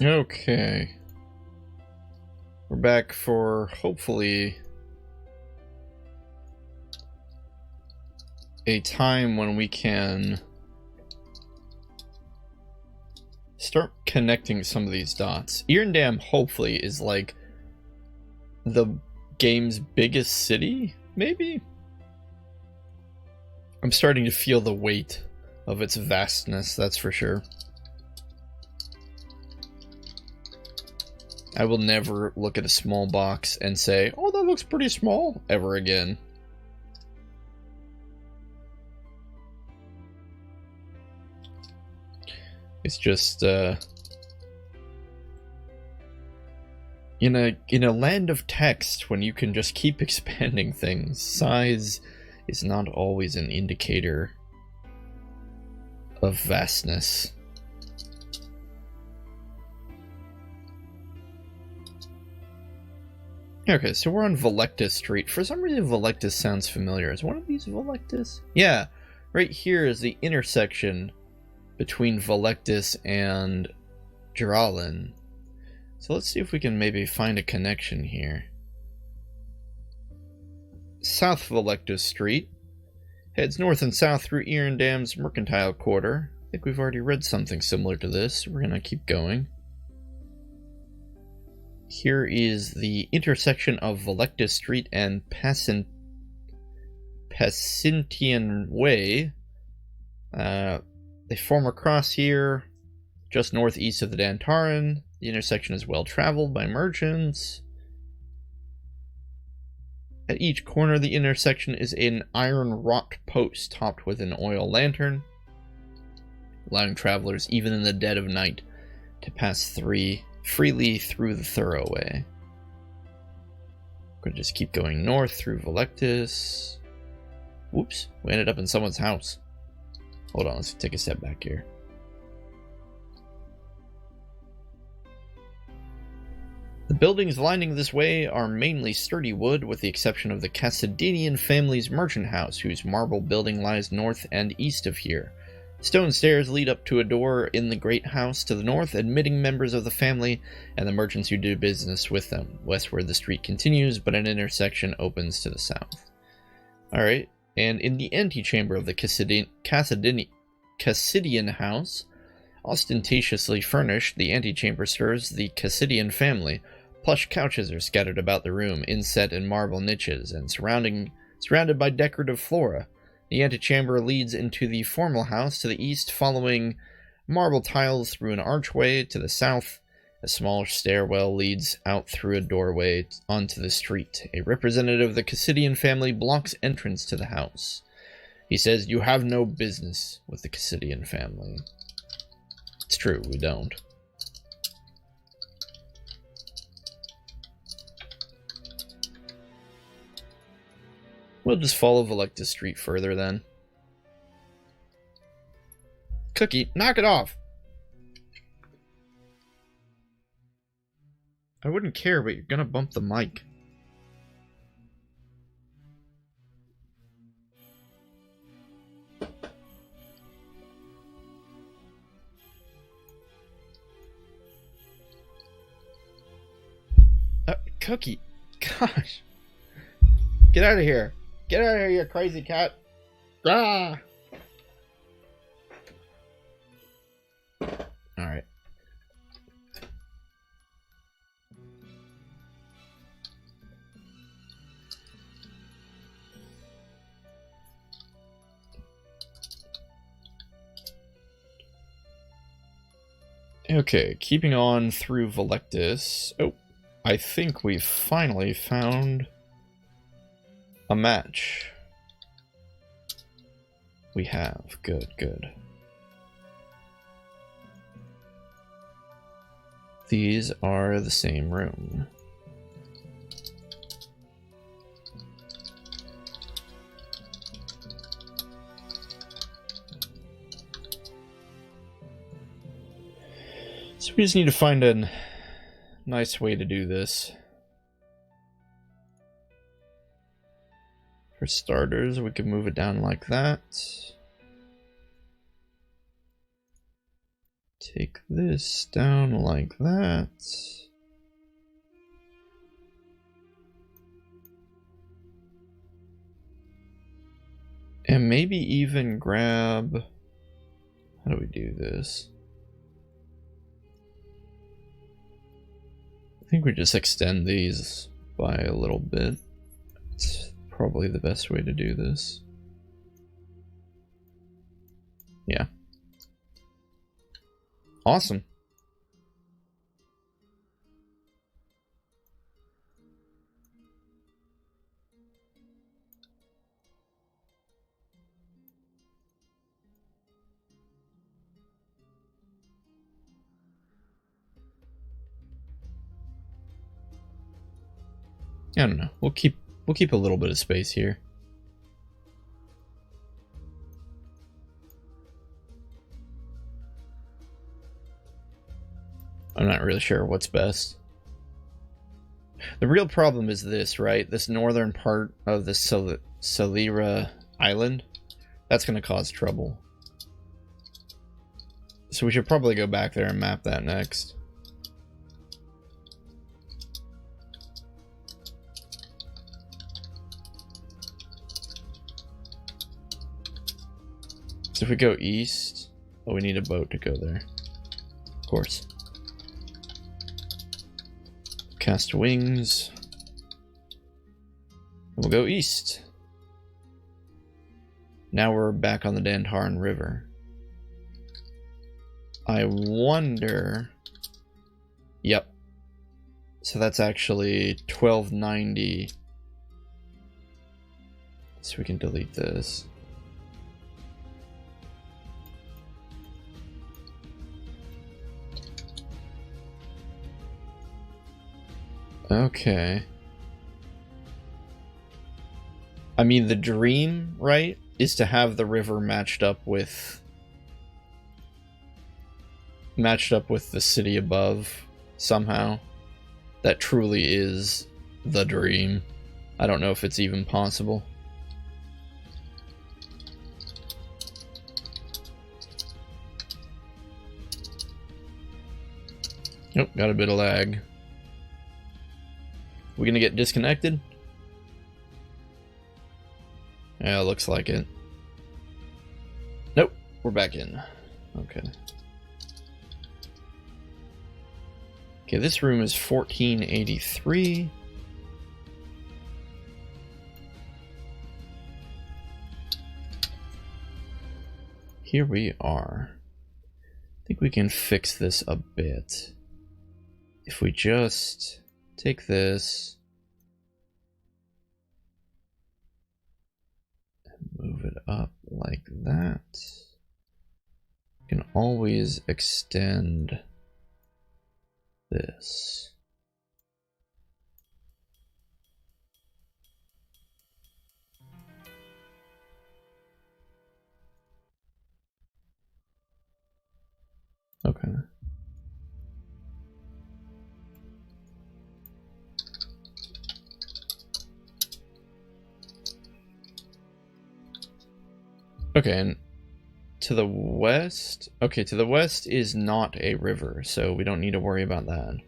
Okay. We're back for, hopefully, a time when we can start connecting some of these dots. Erindam, hopefully, is like the game's biggest city, maybe? I'm starting to feel the weight of its vastness, that's for sure. I will never look at a small box and say, oh, that looks pretty small, ever again. It's just, in a land of text, when you can just keep expanding things, size is not always an indicator of vastness. Okay, so we're on Velectus Street. For some reason, Velectus sounds familiar. Is one of these Velectus? Yeah, right here is the intersection between Velectus and Geralin. So let's see if we can maybe find a connection here. South Velectus Street heads north and south through Erindam's Mercantile Quarter. I think we've already read something similar to this. We're gonna keep going. Here is the intersection of Velectus Street and Pacintian Way. They form a cross here, just northeast of the Dantaran. The intersection is well traveled by merchants. At each corner of the intersection is an iron wrought post topped with an oil lantern, allowing travelers, even in the dead of night, to pass freely through the thoroughway. We're gonna just keep going north through Velectus. Whoops, we ended up in someone's house. Hold on, let's take a step back here. The buildings lining this way are mainly sturdy wood, with the exception of the Cassidinian family's merchant house, whose marble building lies north and east of here. Stone stairs lead up to a door in the great house to the north, admitting members of the family and the merchants who do business with them. Westward the street continues, but an intersection opens to the south. Alright, and in the antechamber of the Cassidian house, ostentatiously furnished, the antechamber stirs the Cassidian family. Plush couches are scattered about the room, inset in marble niches, and surrounded by decorative flora. The antechamber leads into the formal house to the east, following marble tiles through an archway. To the south, a small stairwell leads out through a doorway onto the street. A representative of the Cassidian family blocks entrance to the house. He says, "You have no business with the Cassidian family." It's true, we don't. We'll just follow Velectus Street further then. Cookie, knock it off! I wouldn't care, but you're gonna bump the mic. Cookie, gosh. Get out of here. Get out of here, you crazy cat. Ah! Alright. Okay, keeping on through Velectus. Oh, I think we've finally found a match. We have. Good, good. These are the same room. So we just need to find a nice way to do this. For starters, we can move it down like that. take this down like that. And maybe even grab... How do we do this? I think we just extend these by a little bit. It's probably the best way to do this. Yeah. Awesome. I don't know. We'll keep a little bit of space here. I'm not really sure what's best. The real problem is this, right? This northern part of the Salira Island, that's going to cause trouble. So we should probably go back there and map that next. So if we go east, oh, we need a boat to go there. Of course. Cast wings. And we'll go east. Now we're back on the Dantarn River. I wonder... Yep. So that's actually 1290. So we can delete this. Okay. I mean, the dream, right, is to have the river matched up with the city above somehow. That truly is the dream. I don't know if it's even possible. Nope, got a bit of lag. We gonna get disconnected? Yeah, looks like it. Nope, we're back in. Okay. Okay, this room is 1483. Here we are. I think we can fix this a bit. If we just take this and move it up like that. You can always extend this. Okay. Okay, and to the west... Okay, to the west is not a river, so we don't need to worry about that.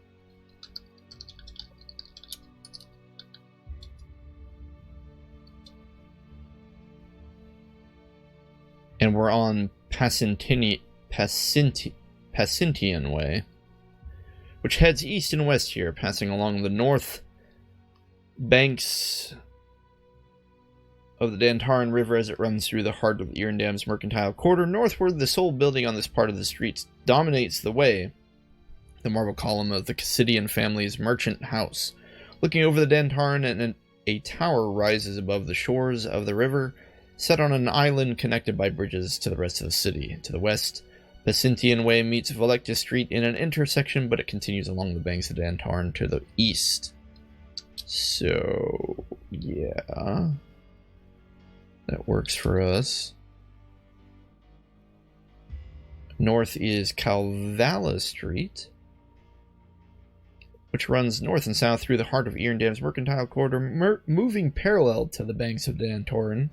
And we're on Pacintian Way, which heads east and west here, passing along the north banks of the Dantarn River as it runs through the heart of Erindam's mercantile quarter. Northward, the sole building on this part of the street dominates the way, the marble column of the Cassidian family's merchant house. Looking over the Dantarn, and a tower rises above the shores of the river, set on an island connected by bridges to the rest of the city. To the west, the Pacintian Way meets Valecta Street in an intersection, but it continues along the banks of Dantarn to the east. So, yeah. That works for us. North is Calvala Street, which runs north and south through the heart of Erindam's mercantile quarter, moving parallel to the banks of Dantarn.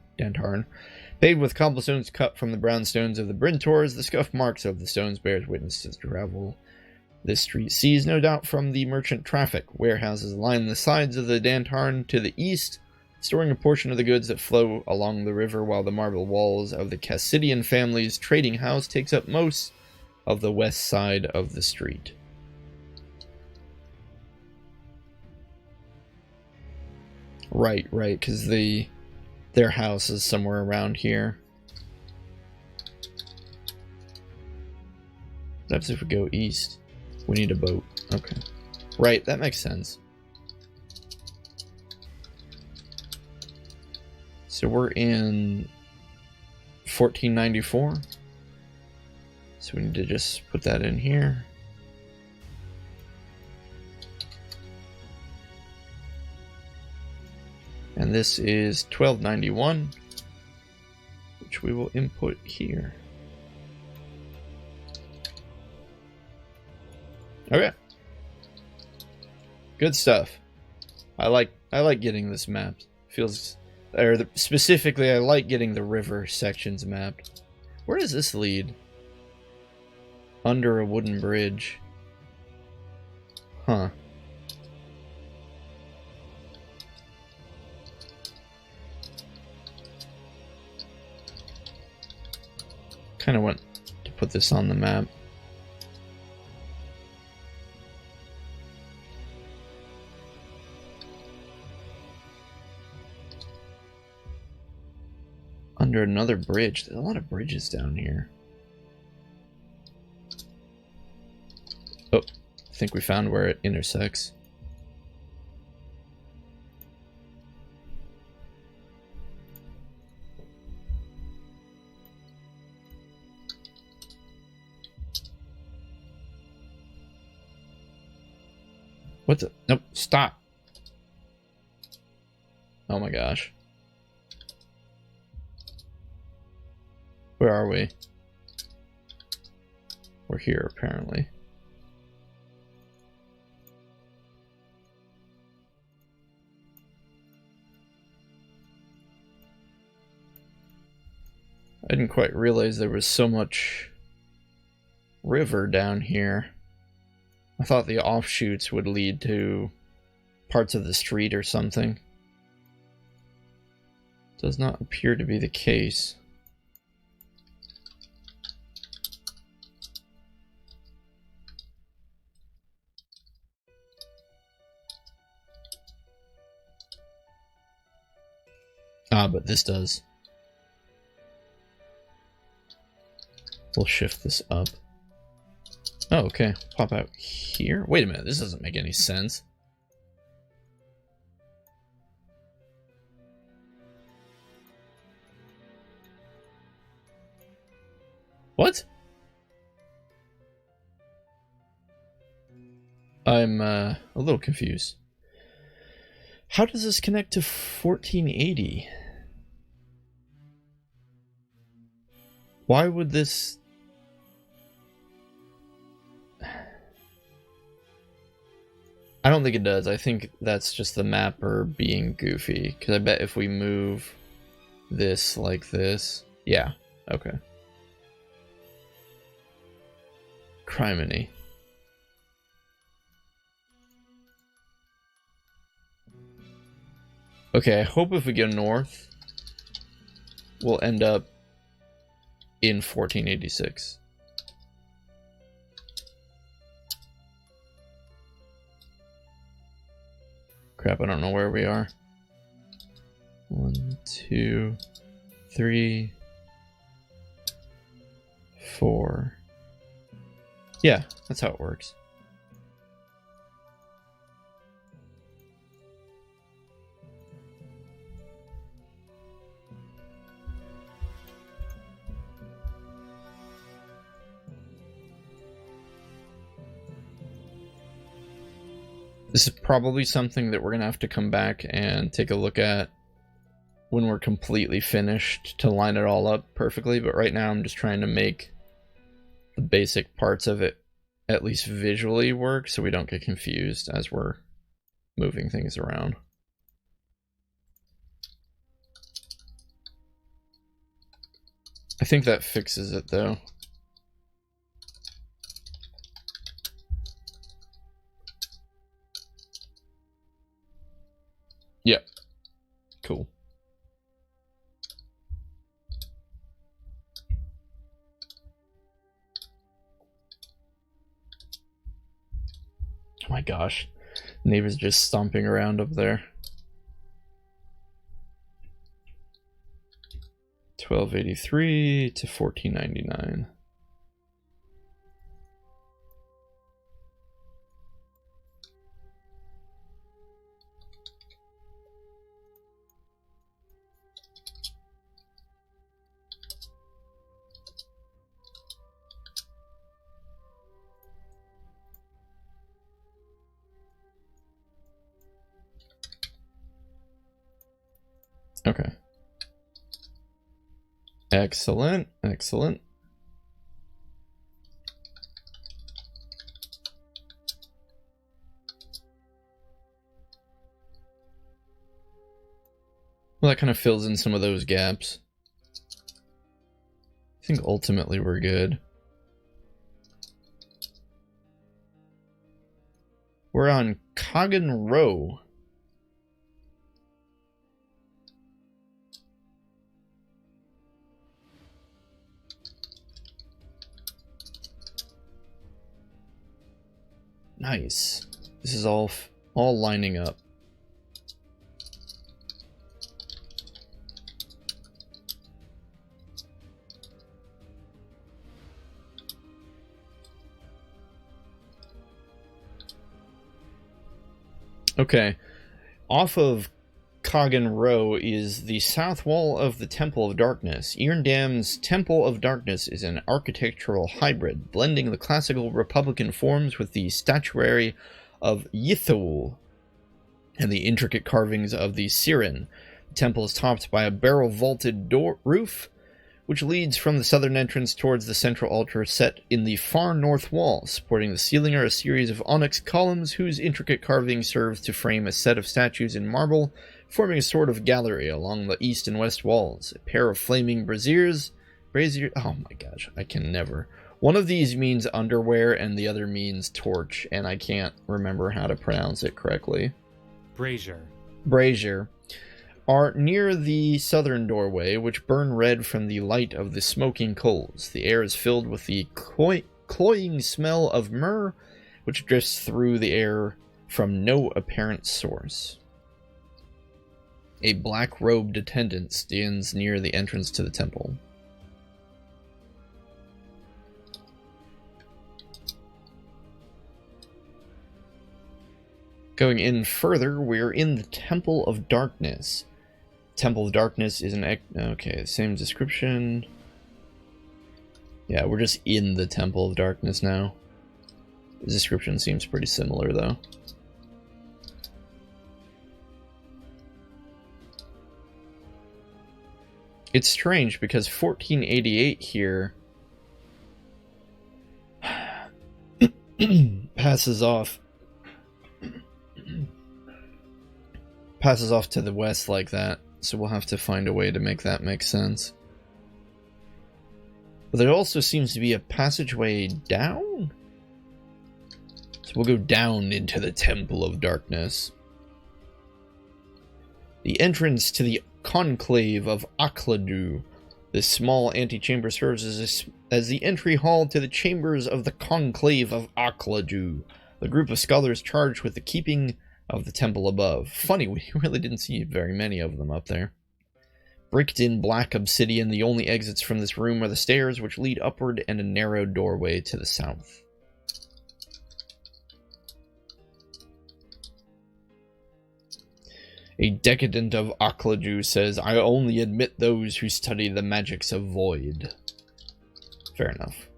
Paved with cobblestones cut from the brownstones of the Brintors, the scuff marks of the stones bears witness to travel. This street sees no doubt from the merchant traffic. Warehouses line the sides of the Dantarn to the east, storing a portion of the goods that flow along the river, while the marble walls of the Cassidian family's trading house takes up most of the west side of the street. Right, because their house is somewhere around here. That's if we go east. We need a boat. Okay. Right, that makes sense. So we're in 1494. So we need to just put that in here. And this is 1291, which we will input here. Okay. Good stuff. I like getting this mapped. Specifically, I like getting the river sections mapped. Where does this lead? Under a wooden bridge. Huh. Kind of want to put this on the map. Under another bridge. There's a lot of bridges down here. Oh, I think we found where it intersects. What the? Nope, stop. Oh my gosh. Where are we? We're here, apparently. I didn't quite realize there was so much river down here. I thought the offshoots would lead to parts of the street or something. Does not appear to be the case. Ah, but this does. We'll shift this up. Oh, okay. Pop out here. Wait a minute, this doesn't make any sense. What? I'm a little confused. How does this connect to 1480? Why would this... I don't think it does. I think that's just the mapper being goofy. Because I bet if we move this like this... Yeah, okay. Criminy. Okay, I hope if we go north, we'll end up in 1486. Crap, I don't know where we are. 1, 2, 3, 4. Yeah, that's how it works. This is probably something that we're going to have to come back and take a look at when we're completely finished to line it all up perfectly, but right now I'm just trying to make the basic parts of it at least visually work so we don't get confused as we're moving things around. I think that fixes it, though. Yep. Cool. Oh my gosh. Neighbors just stomping around up there. 1283 to 1499. Okay. Excellent, excellent. Well, that kind of fills in some of those gaps. I think ultimately we're good. We're on Coggan Row. Nice. This is all lining up. Okay. Off of Coggan Row is the south wall of the Temple of Darkness. Irndam's Temple of Darkness is an architectural hybrid, blending the classical Republican forms with the statuary of Yithul and the intricate carvings of the Siren. The temple is topped by a barrel-vaulted roof, which leads from the southern entrance towards the central altar set in the far north wall. Supporting the ceiling are a series of onyx columns whose intricate carving serves to frame a set of statues in marble, forming a sort of gallery along the east and west walls. A pair of flaming braziers, oh my gosh, I can never. One of these means underwear and the other means torch, and I can't remember how to pronounce it correctly. Brazier. Are near the southern doorway, which burn red from the light of the smoking coals. The air is filled with the cloying smell of myrrh, which drifts through the air from no apparent source. A black-robed attendant stands near the entrance to the temple. Going in further, we're in the Temple of Darkness. Temple of Darkness is an... Okay, same description. Yeah, we're just in the Temple of Darkness now. The description seems pretty similar, though. It's strange, because 1488 here... passes off to the west like that, so we'll have to find a way to make that make sense. But there also seems to be a passageway down? So we'll go down into the Temple of Darkness. The entrance to the Conclave of Akhladu. This small antechamber serves as the entry hall to the chambers of the Conclave of Akhladu, the group of scholars charged with the keeping of the temple above. Funny, we really didn't see very many of them up there. Bricked in black obsidian, the only exits from this room are the stairs which lead upward and a narrow doorway to the south. A decadent of Akhladu says, "I only admit those who study the magics of void." Fair enough.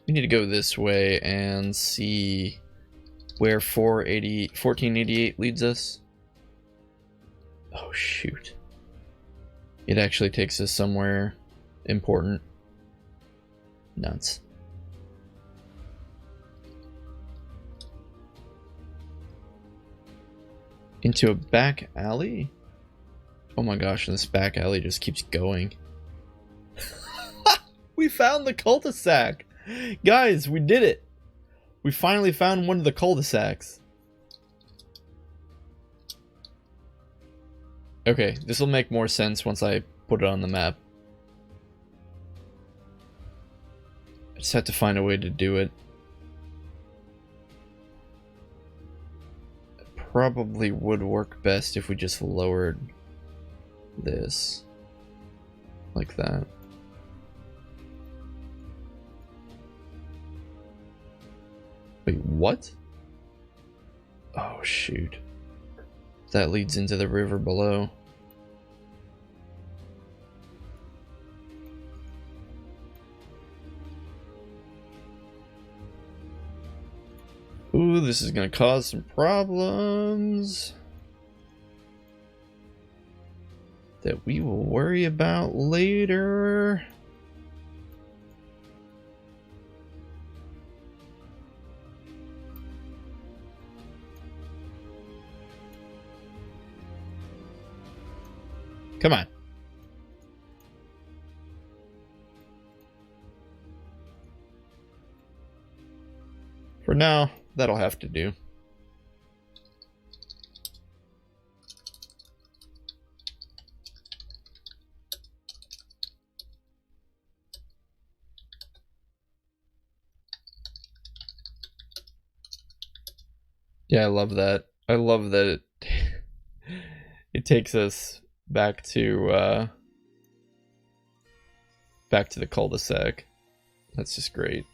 We need to go this way and see where 1488 leads us. Oh, shoot. It actually takes us somewhere important. Nuts. Into a back alley? Oh my gosh, and this back alley just keeps going. We found the cul-de-sac! Guys, we did it! We finally found one of the cul-de-sacs. Okay, this will make more sense once I put it on the map. I just have to find a way to do it. It probably would work best if we just lowered this. Like that. Wait, what? Oh, shoot. That leads into the river below. Ooh, this is gonna cause some problems that we will worry about later. Come on. For now, that'll have to do. Yeah, I love that. I love that it takes us back to the cul-de-sac. That's just great.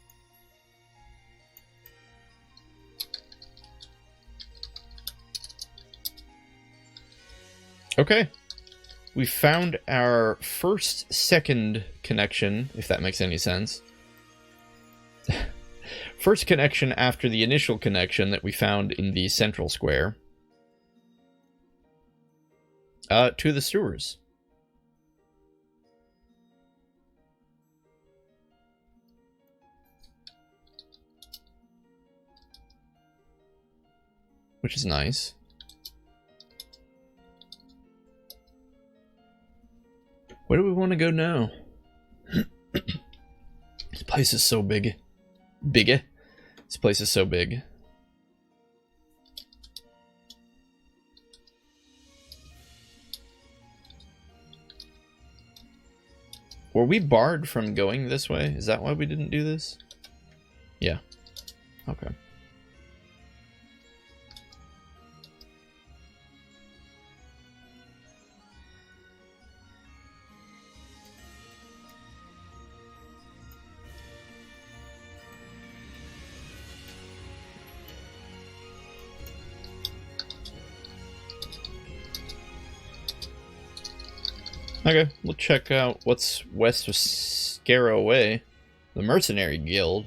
Okay. We found our second connection, if that makes any sense. First connection after the initial connection that we found in the central square. To the sewers. Which is nice. Where do we want to go now? This place is so big. Bigger? This place is so big. Were we barred from going this way? Is that why we didn't do this? Yeah. Okay. Okay, we'll check out what's west of Scaraway. The Mercenary Guild.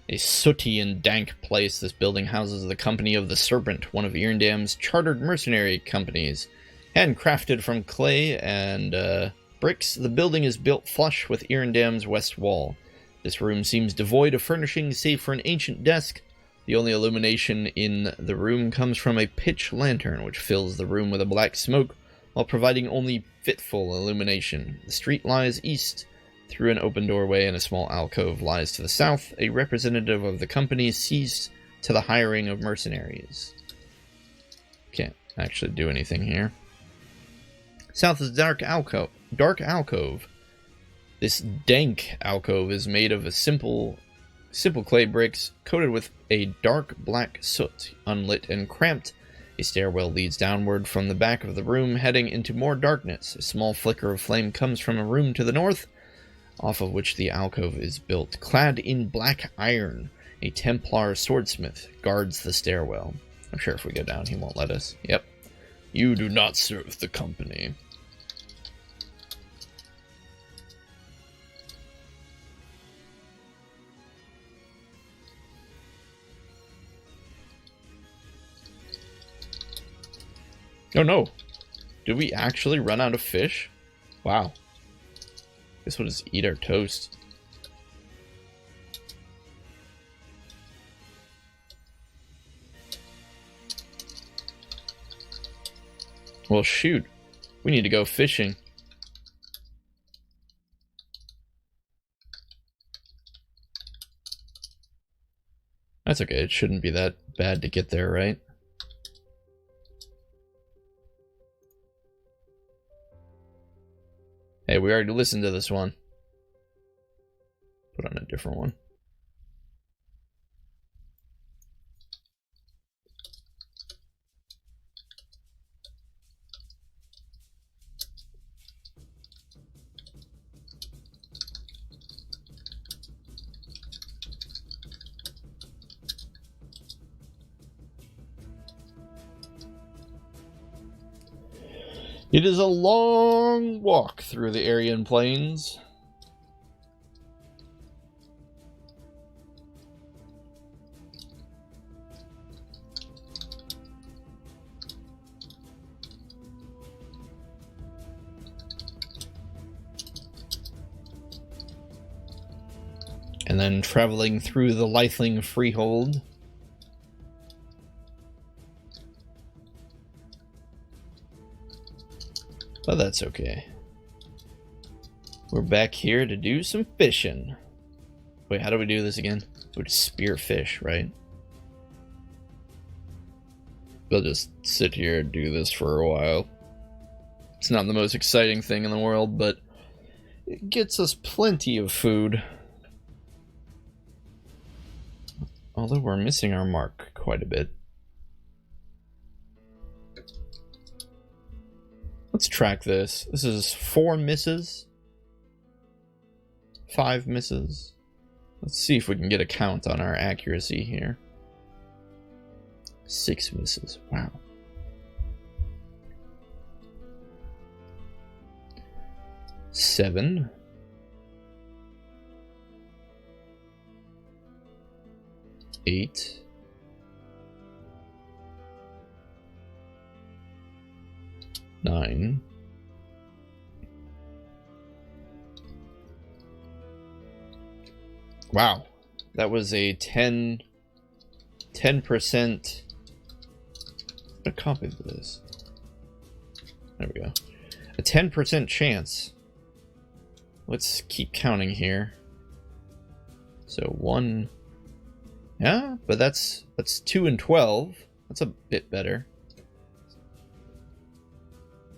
A sooty and dank place, this building houses the Company of the Serpent, one of Irndam's chartered mercenary companies. Handcrafted from clay and bricks, the building is built flush with Irndam's west wall. This room seems devoid of furnishings save for an ancient desk. The only illumination in the room comes from a pitch lantern, which fills the room with a black smoke, while providing only fitful illumination. The street lies east. Through an open doorway and a small alcove lies to the south. A representative of the company sees to the hiring of mercenaries. Can't actually do anything here. South is dark alcove. This dank alcove is made of a simple clay bricks coated with a dark black soot, unlit and cramped. A stairwell leads downward from the back of the room, heading into more darkness. A small flicker of flame comes from a room to the north, off of which the alcove is built. Clad in black iron, a Templar swordsmith guards the stairwell. I'm sure if we go down, he won't let us. Yep. You do not serve the company. Oh no! Did we actually run out of fish? Wow. Guess we'll just eat our toast. Well, shoot. We need to go fishing. That's okay, it shouldn't be that bad to get there, right? Hey, we already listened to this one. Put on a different one. It is a long walk through the Aryan Plains. And then traveling through the Lythling Freehold. But that's okay. We're back here to do some fishing. Wait, how do we do this again? We just spear fish, right? We'll just sit here and do this for a while. It's not the most exciting thing in the world, but it gets us plenty of food. Although we're missing our mark quite a bit. Let's track this. This is 4 misses. 5 misses. Let's see if we can get a count on our accuracy here. 6 misses. Wow. Seven. 8. 9. 'Wow, that was a 10%. A copy of this. There we go. A 10% chance. Let's keep counting here. So 1. Yeah, but that's 2 and 12. That's a bit better.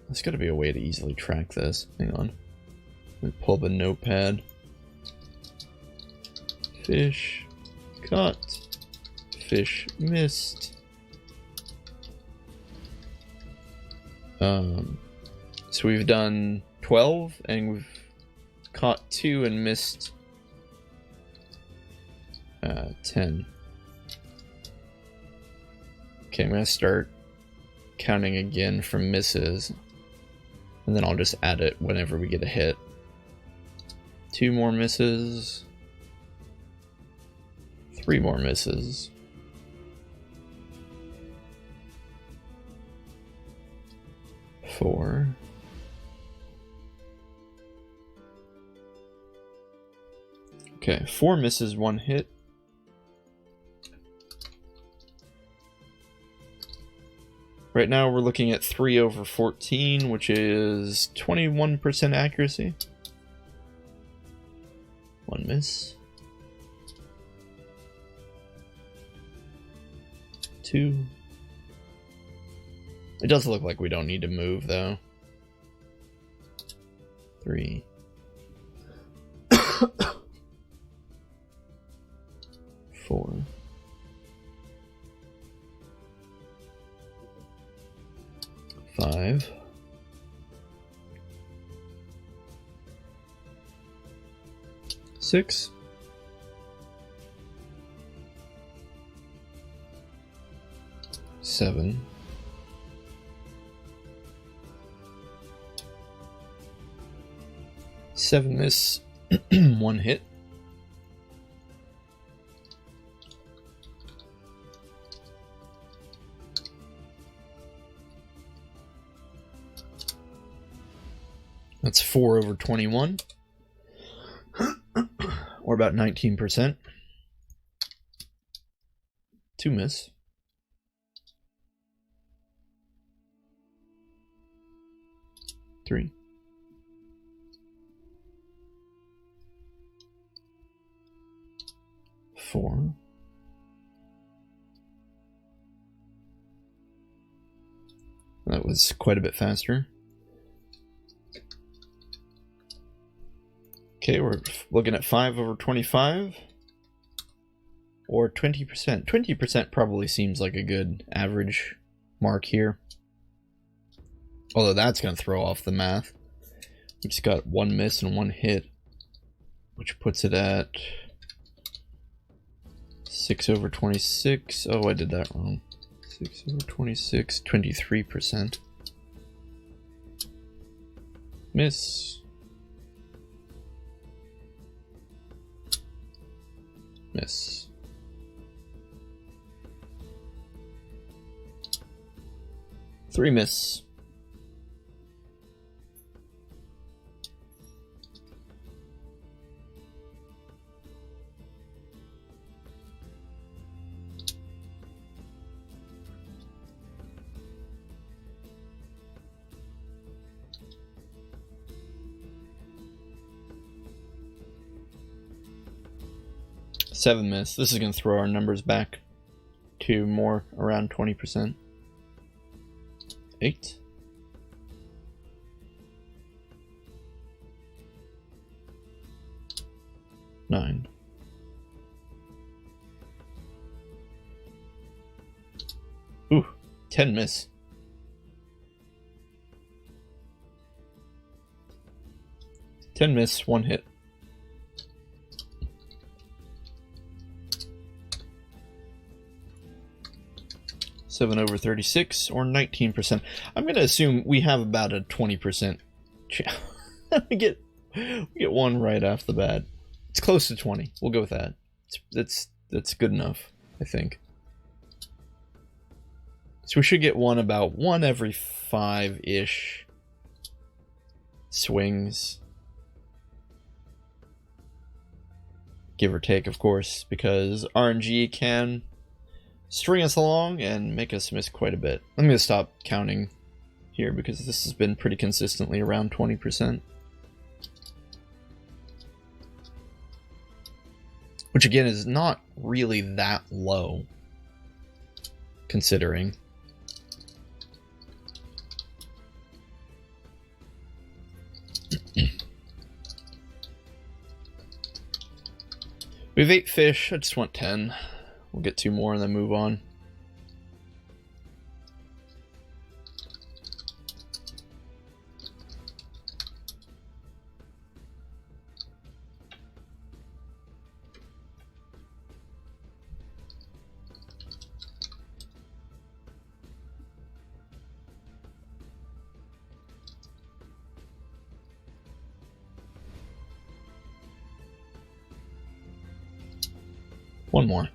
There's got to be a way to easily track this. Hang on. Let me pull up a notepad. Fish caught. Fish missed. So we've done 12 and we've caught 2 and missed 10. Okay, I'm gonna start counting again from misses. And then I'll just add it whenever we get a hit. 2 more misses. 3 more misses. 4. 4 misses, 1 hit. Right now we're looking at 3 over 14, which is 21% accuracy. 1 miss. 2. It does look like we don't need to move though. 3. 4. 5. 6. 7. 7 miss, 1 hit. 4 over 21. Or about 19%. 2 miss. 3. Four. That was quite a bit faster. Okay, we're looking at 5 over 25. Or 20%. 20% probably seems like a good average mark here. Although that's going to throw off the math. We just got 1 miss and 1 hit. Which puts it at 6 over 26. Oh, I did that wrong. 6 over 26. 23%. Miss. Miss. 3 miss. Seven miss. This is going to throw our numbers back to more around 20%. 8. 9. Ooh, 10 miss. 10 miss, 1 hit. Seven over 36 or 19%. I'm gonna assume we have about a 20% chance. we get 1 right off the bat. It's close to 20. We'll go with that. That's good enough, I think. So we should get about 1 every 5-ish swings. Give or take, of course, because RNG can string us along and make us miss quite a bit. I'm going to stop counting here because this has been pretty consistently around 20%. Which again is not really that low, considering. We have 8 fish, I just want 10. We'll get 2 more and then move on. One more.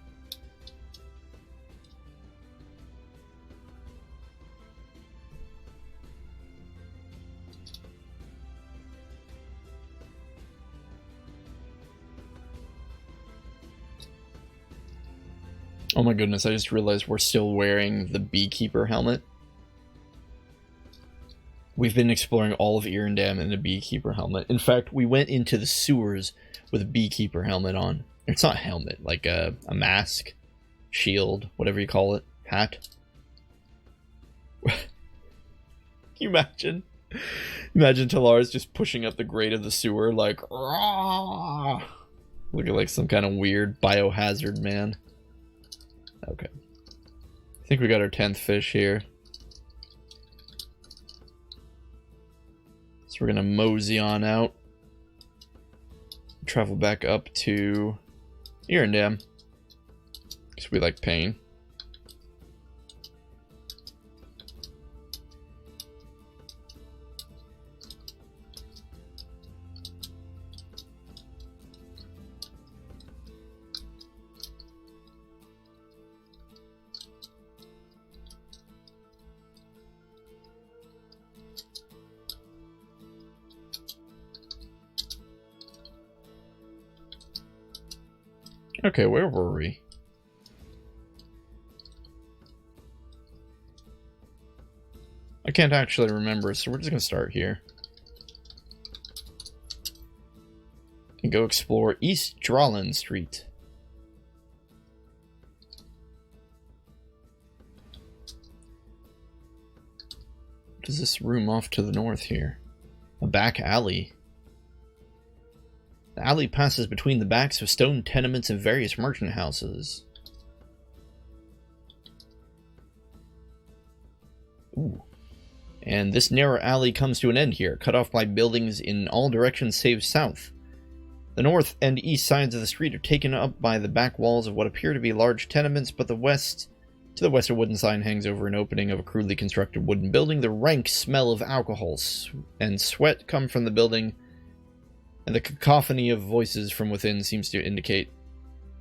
Oh my goodness, I just realized we're still wearing the beekeeper helmet. We've been exploring all of Erindam in a beekeeper helmet. In fact, we went into the sewers with a beekeeper helmet on. It's not a helmet, like a mask, shield, whatever you call it, hat. Can you imagine? Imagine Talar's just pushing up the grate of the sewer like, Rah! Looking like some kind of weird biohazard man. Okay. I think we got our 10th fish here. So we're gonna mosey on out. Travel back up to Erindam. Because we like pain. Okay, where were we? I can't actually remember, so we're just gonna start here. And go explore East Drawlin Street. What is this room off to the north here? A back alley. The alley passes between the backs of stone tenements and various merchant houses. Ooh. And this narrow alley comes to an end here, cut off by buildings in all directions save south. The north and east sides of the street are taken up by the back walls of what appear to be large tenements, but to the west a wooden sign hangs over an opening of a crudely constructed wooden building. The rank smell of alcohol and sweat come from the building, and the cacophony of voices from within seems to indicate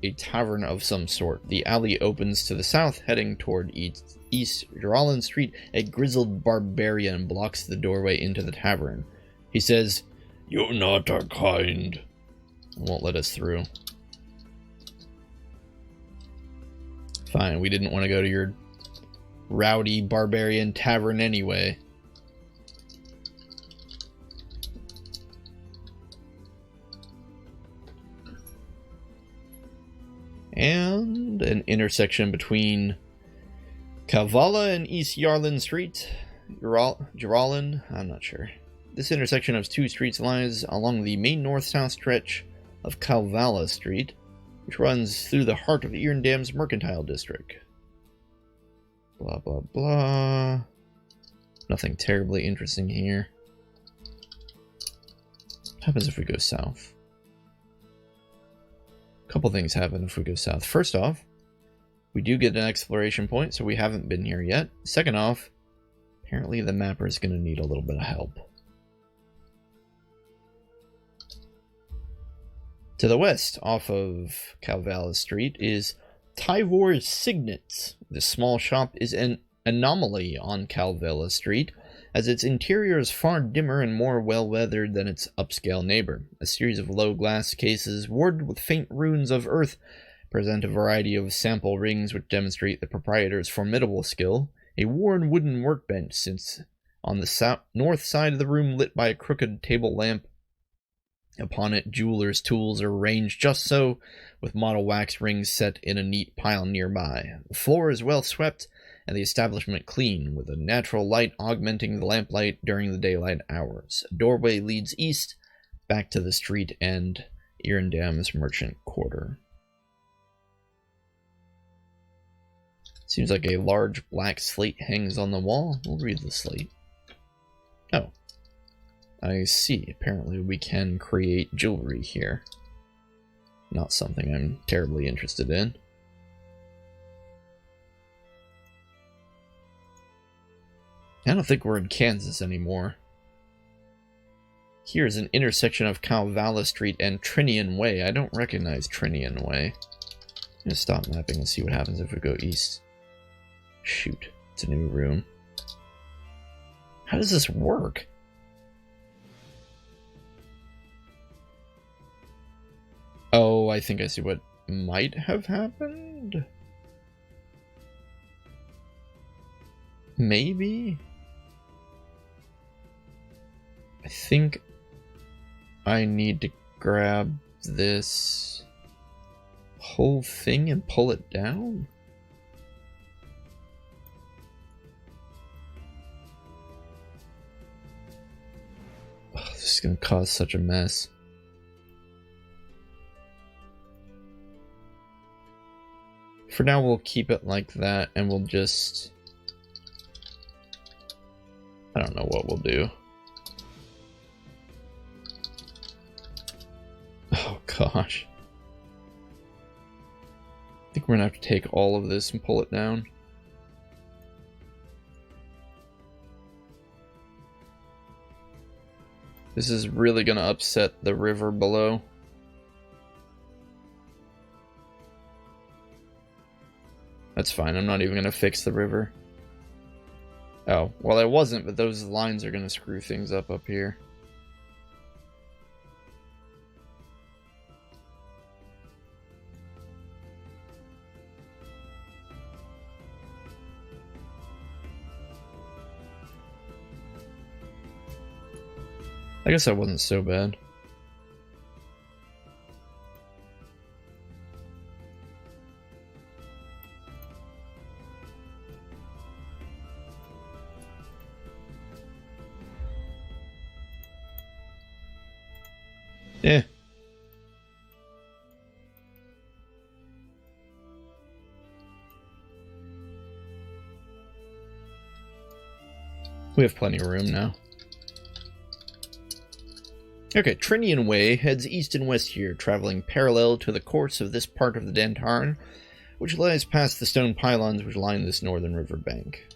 a tavern of some sort. The alley opens to the south, heading toward East Drawlin Street. A grizzled barbarian blocks the doorway into the tavern. He says, "You're not our kind," and won't let us through. Fine, we didn't want to go to your rowdy barbarian tavern anyway. And an intersection between Calvala and East Yarlin Street. Drawlin, I'm not sure. This intersection of two streets lies along the main north-south stretch of Calvala Street, which runs through the heart of Erindam's mercantile district. Blah, blah, blah. Nothing terribly interesting here. What happens if we go south? A couple things happen if we go south. First off, we do get an exploration point, so we haven't been here yet. Second off, apparently the mapper is going to need a little bit of help. To the west, off of Calvala Street, is Tyvor's Signet. This small shop is an anomaly on Calvala Street, as its interior is far dimmer and more well-weathered than its upscale neighbor. A series of low glass cases, warded with faint runes of earth, present a variety of sample rings which demonstrate the proprietor's formidable skill. A worn wooden workbench sits on the north side of the room, lit by a crooked table lamp. Upon it, jeweler's tools are arranged just so, with model wax rings set in a neat pile nearby. The floor is well swept, and the establishment clean, with a natural light augmenting the lamplight during the daylight hours. A doorway leads east, back to the street and Erindam's merchant quarter. Seems like a large black slate hangs on the wall. We'll read the slate. Oh. I see. Apparently we can create jewelry here. Not something I'm terribly interested in. I don't think we're in Kansas anymore. Here's an intersection of Calvala Street and Trinian Way. I don't recognize Trinian Way. I'm gonna stop mapping and see what happens if we go east. Shoot, it's a new room. How does this work? Oh, I think I see what might have happened. Maybe? I think I need to grab this whole thing and pull it down. Oh, this is going to cause such a mess. For now, we'll keep it like that, and we'll just... I don't know what we'll do. Oh, gosh. I think we're gonna have to take all of this and pull it down. This is really gonna upset the river below. That's fine, I'm not even gonna fix the river. Oh, well I wasn't, but those lines are gonna screw things up here. I guess that wasn't so bad. Eh. We have plenty of room now. Okay, Trinian Way heads east and west here, traveling parallel to the course of this part of the Dantarn, which lies past the stone pylons which line this northern river bank.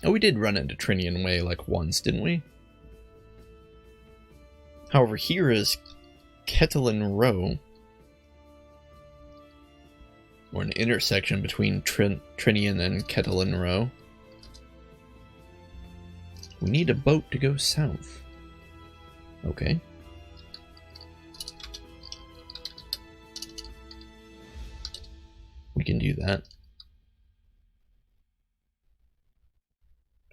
Oh, we did run into Trinian Way like once, didn't we? However, here is Ketelin Row, or an intersection between Trinian and Ketelin Row. We need a boat to go south. Okay. We can do that.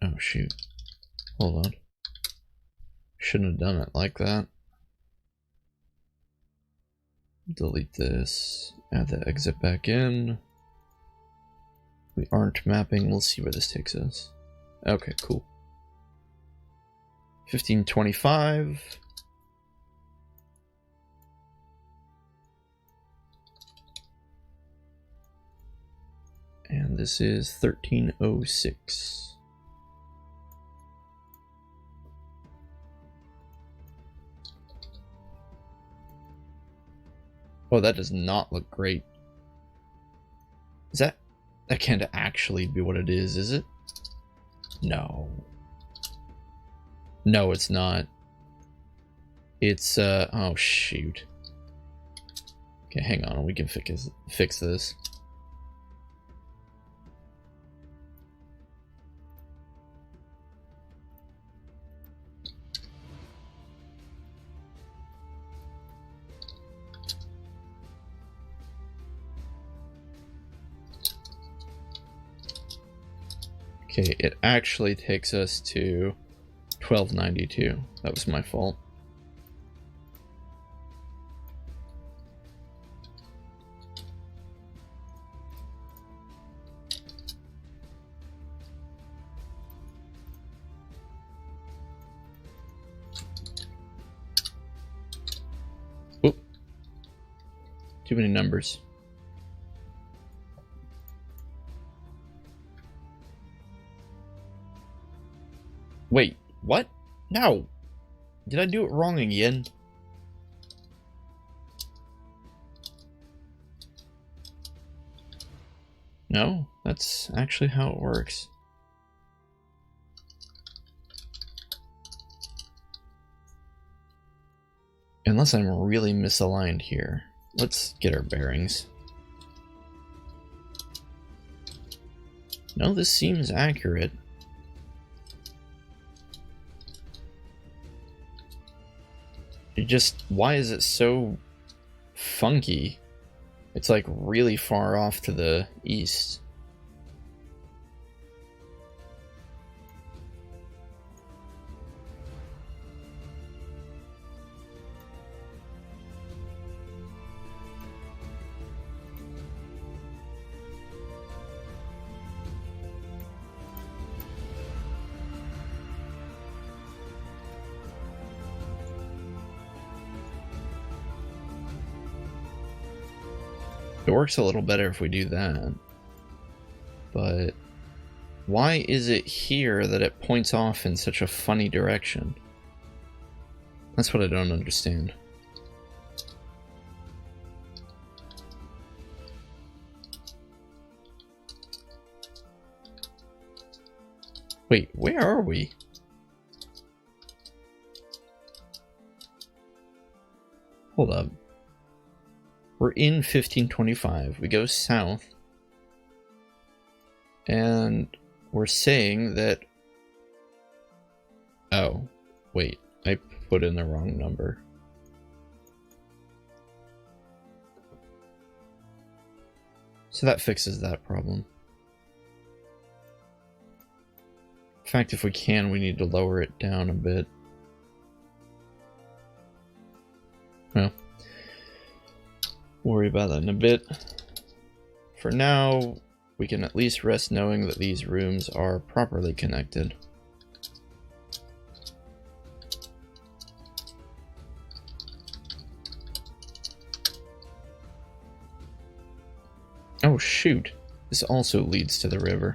Oh, shoot. Hold on. Shouldn't have done it like that. Delete this. Add the exit back in. We aren't mapping. We'll see where this takes us. Okay, cool. 1525. And this is 1306. Oh, that does not look great. Is that can't actually be what it is it? No. No, it's not. It's, oh shoot. Okay, hang on, we can fix this. Okay, it actually takes us to 1292. That was my fault. Oop. Too many numbers. Wait, what? No! Did I do it wrong again? No, that's actually how it works. Unless I'm really misaligned here. Let's get our bearings. No, this seems accurate. It just, why is it so funky? It's like really far off to the east. It works a little better if we do that. But why is it here that it points off in such a funny direction? That's what I don't understand. Wait, where are we? Hold up. We're in 1525. We go south. And we're saying that... Oh, wait. I put in the wrong number. So that fixes that problem. In fact, if we can, we need to lower it down a bit. Well, worry about that in a bit. For now, we can at least rest knowing that these rooms are properly connected. shoot. This also leads to the river.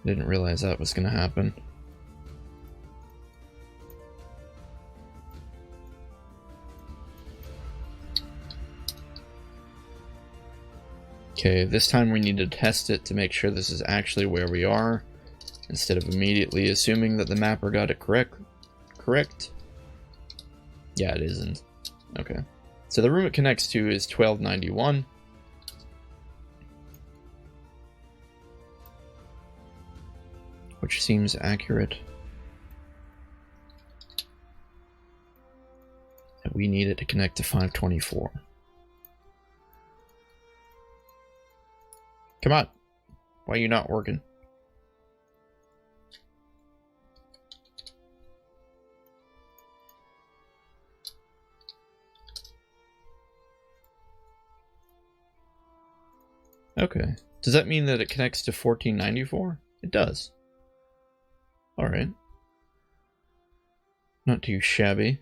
Didn't realize that was going to happen. Okay, this time we need to test it to make sure this is actually where we are, instead of immediately assuming that the mapper got it correct. Yeah, it isn't. Okay. So the room it connects to is 1291. Which seems accurate. And we need it to connect to 524. Come on. Why are you not working? Okay. Does that mean that it connects to 1494? It does. Alright. Not too shabby.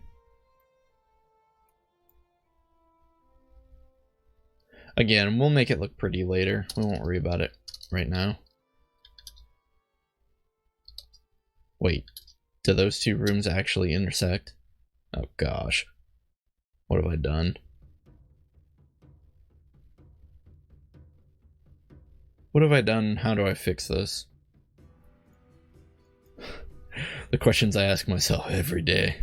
Again, we'll make it look pretty later. We won't worry about it right now. Wait, do those two rooms actually intersect? Oh gosh. What have I done? What have I done? How do I fix this? The questions I ask myself every day.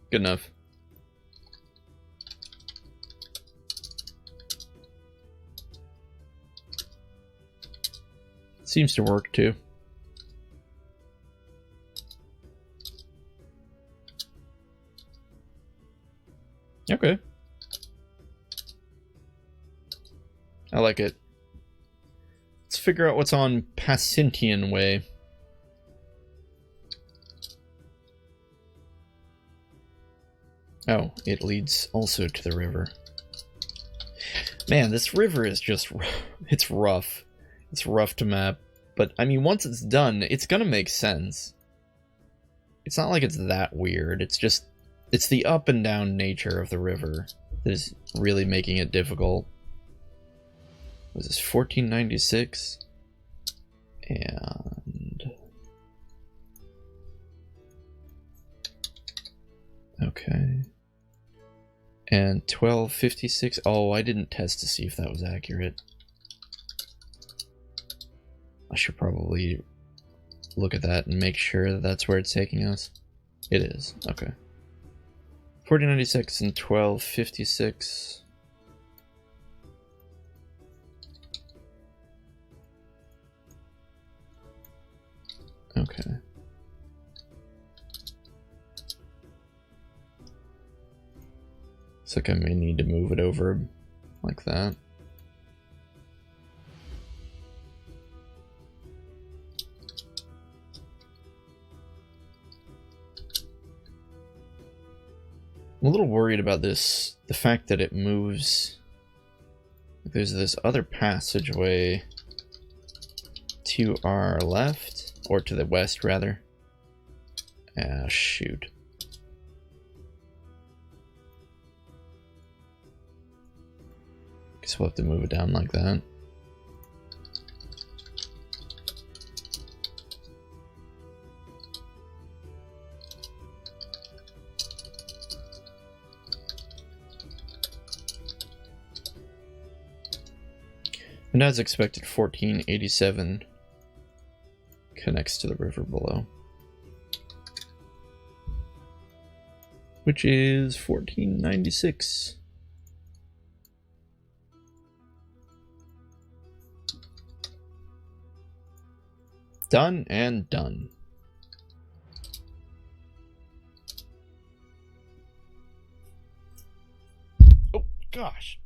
Good enough. Seems to work too. Okay. I like it. Let's figure out what's on Pacintian Way. Oh, it leads also to the river. Man, this river is just... it's rough. It's rough to map. But, I mean, once it's done, it's gonna make sense. It's not like it's that weird. It's just... it's the up and down nature of the river that is really making it difficult. Was this 1496? And... okay. And 1256. Oh, I didn't test to see if that was accurate. I should probably look at that and make sure that that's where it's taking us. It is. Okay. 1496 and 1256. Okay. Looks like I may need to move it over like that. I'm a little worried about this, the fact that it moves. There's this other passageway to our left, or to the west rather. Ah, shoot. Guess we'll have to move it down like that. And as expected, 1487 connects to the river below, which is 1496. Done and done. Oh, gosh.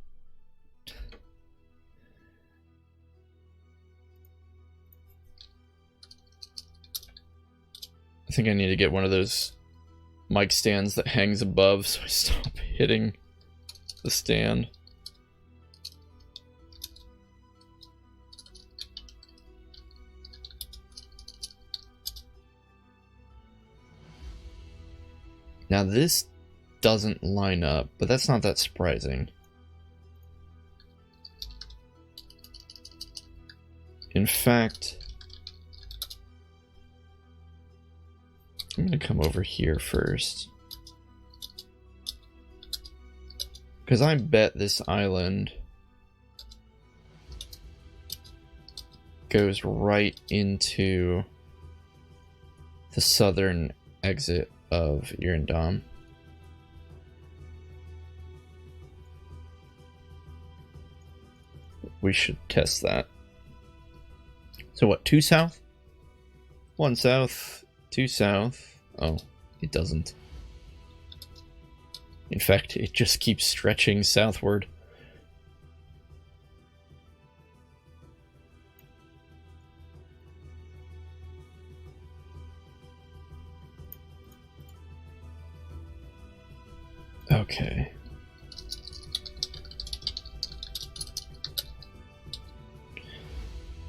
I think I need to get one of those mic stands that hangs above so I stop hitting the stand. Now this doesn't line up, but that's not that surprising. In fact, I'm going to come over here first. Because I bet this island goes right into the southern exit of Irindam. We should test that. So what, 2 south? 1 south, 2 south. Oh, it doesn't. In fact, it just keeps stretching southward. Okay.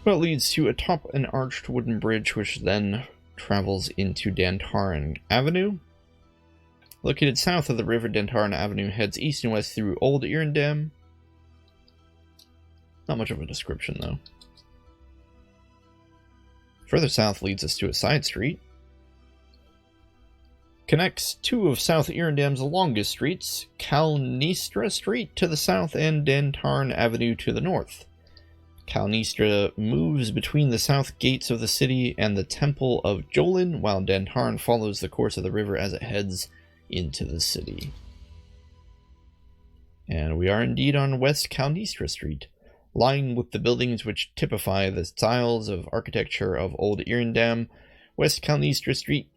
Well, it leads to atop an arched wooden bridge which then travels into Dantaran Avenue. Located south of the river, Dantaran Avenue heads east and west through Old Irindam. Not much of a description, though. Further south leads us to a side street. Connects 2 of South Irindam's longest streets, Calnistra Street to the south and Dantaran Avenue to the north. Calnistra moves between the south gates of the city and the Temple of Jolin, while Dantaran follows the course of the river as it heads into the city. And we are indeed on West Calnistra Street, lying with the buildings which typify the styles of architecture of Old Irindam. West Calnistra Street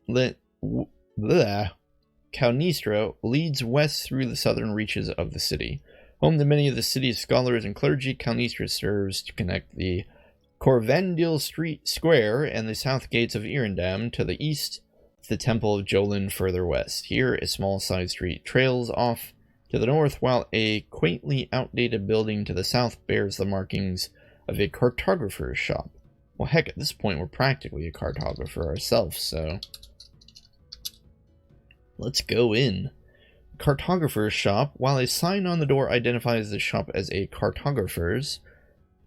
Calnistra leads west through the southern reaches of the city. Home to many of the city's scholars and clergy, Calnistra serves to connect the Corvandil Street Square and the south gates of Irindam to the east, to the Temple of Jolin further west. Here, a small side street trails off to the north, while a quaintly outdated building to the south bears the markings of a cartographer's shop. Well, heck, at this point, we're practically a cartographer ourselves, so let's go in. Cartographer's shop. While a sign on the door identifies the shop as a cartographer's,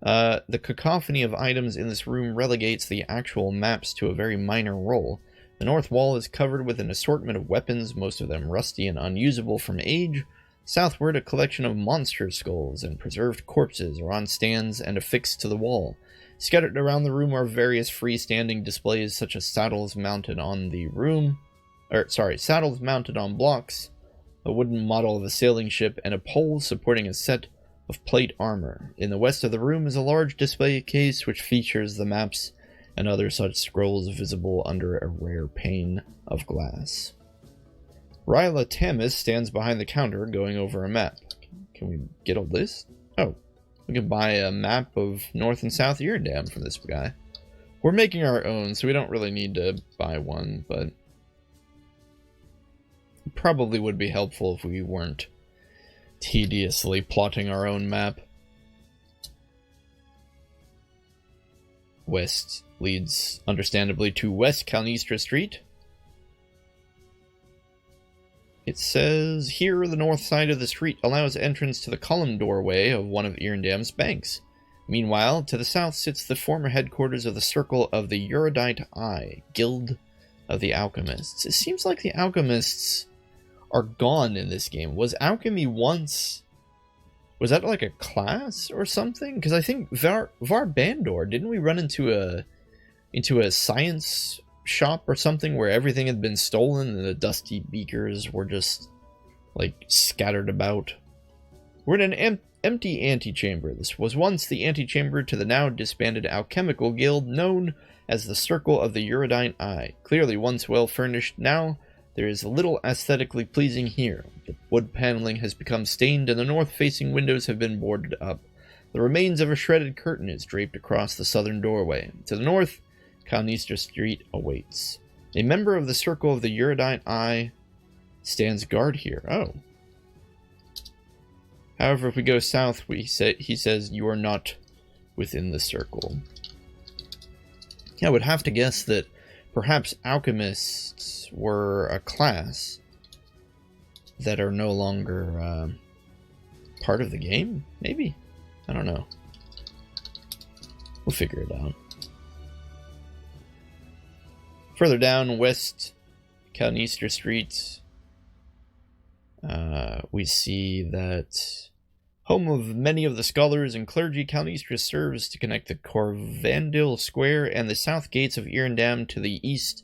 the cacophony of items in this room relegates the actual maps to a very minor role. The north wall is covered with an assortment of weapons, most of them rusty and unusable from age. Southward, a collection of monster skulls and preserved corpses are on stands and affixed to the wall. Scattered around the room are various freestanding displays, such as saddles mounted on saddles mounted on blocks, a wooden model of a sailing ship, and a pole supporting a set of plate armor. In the west of the room is a large display case which features the maps and other such scrolls visible under a rare pane of glass. Ryla Tamis stands behind the counter going over a map. Can we get a list? Oh, we can buy a map of North and South Irindam from this guy. We're making our own, so we don't really need to buy one, but probably would be helpful if we weren't tediously plotting our own map. West leads, understandably, to West Calnistra Street. It says, here the north side of the street allows entrance to the column doorway of one of Irindam's banks. Meanwhile, to the south sits the former headquarters of the Circle of the Eurodite Eye, Guild of the Alchemists. It seems like the Alchemists are gone in this game. Was alchemy once... was that like a class or something? Because I think Varbandor, didn't we run into a science shop or something where everything had been stolen and the dusty beakers were just like scattered about? We're in an empty antechamber. This was once the antechamber to the now disbanded alchemical guild known as the Circle of the Eurodite Eye. Clearly once well furnished, now there is little aesthetically pleasing here. The wood paneling has become stained and the north-facing windows have been boarded up. The remains of a shredded curtain is draped across the southern doorway. To the north, Calnistra Street awaits. A member of the Circle of the Eurodite Eye stands guard here. Oh. However, if we go south, he says you are not within the circle. I would have to guess that perhaps alchemists were a class that are no longer part of the game, maybe? I don't know. We'll figure it out. Further down, West Calnister Street, we see that home of many of the scholars and clergy, Calnistra serves to connect the Corvandil Square and the south gates of Irindam to the east,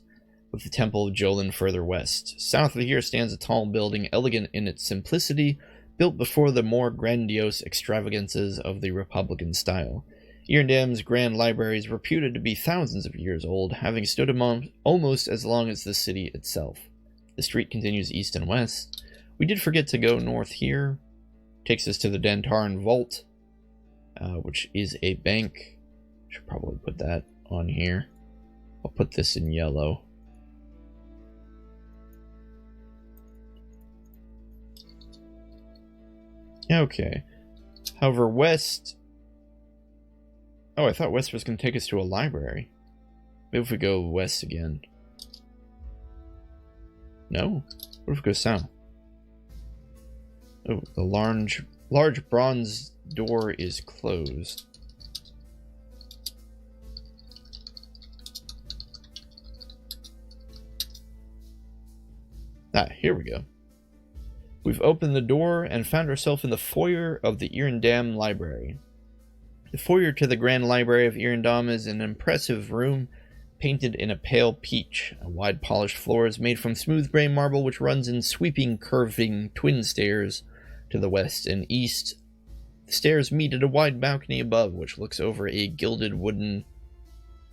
with the Temple of Jolin further west. South of here stands a tall building, elegant in its simplicity, built before the more grandiose extravagances of the Republican style. Irindam's grand library is reputed to be thousands of years old, having stood among almost as long as the city itself. The street continues east and west. We did forget to go north here. Takes us to the Dantaran Vault, which is a bank. Should probably put that on here. I'll put this in yellow. Okay. However, west... Oh, I thought west was going to take us to a library. Maybe if we go west again. No? What if we go south? Oh, the large bronze door is closed. Ah, here we go. We've opened the door and found ourselves in the foyer of the Irindam Library. The foyer to the Grand Library of Irindam is an impressive room painted in a pale peach. A wide polished floor is made from smooth gray marble which runs in sweeping, curving twin stairs to the west and east. The stairs meet at a wide balcony above, which looks over a gilded wooden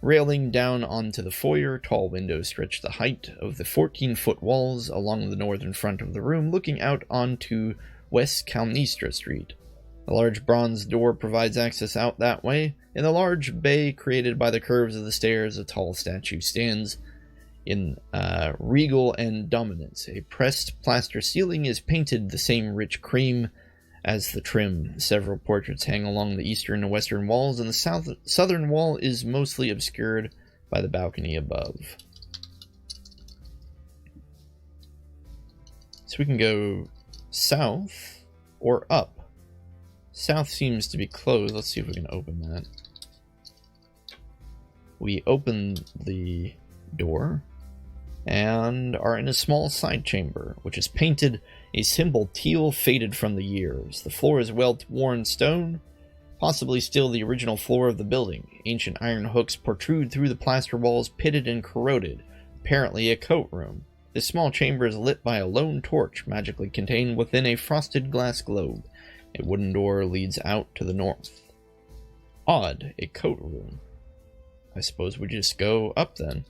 railing down onto the foyer. Tall windows stretch the height of the 14-foot walls along the northern front of the room, looking out onto West Calnistra Street. A large bronze door provides access out that way. In the large bay created by the curves of the stairs, a tall statue stands in regal and dominance. A pressed plaster ceiling is painted the same rich cream as the trim. Several portraits hang along the eastern and western walls, and the southern wall is mostly obscured by the balcony above. So we can go south or up. South seems to be closed. Let's see if we can open that. We open the door and are in a small side chamber, which is painted a simple teal faded from the years. The floor is well-worn stone, possibly still the original floor of the building. Ancient iron hooks protrude through the plaster walls, pitted and corroded, apparently a coat room. This small chamber is lit by a lone torch, magically contained within a frosted glass globe. A wooden door leads out to the north. Odd, a coat room. I suppose we just go up then.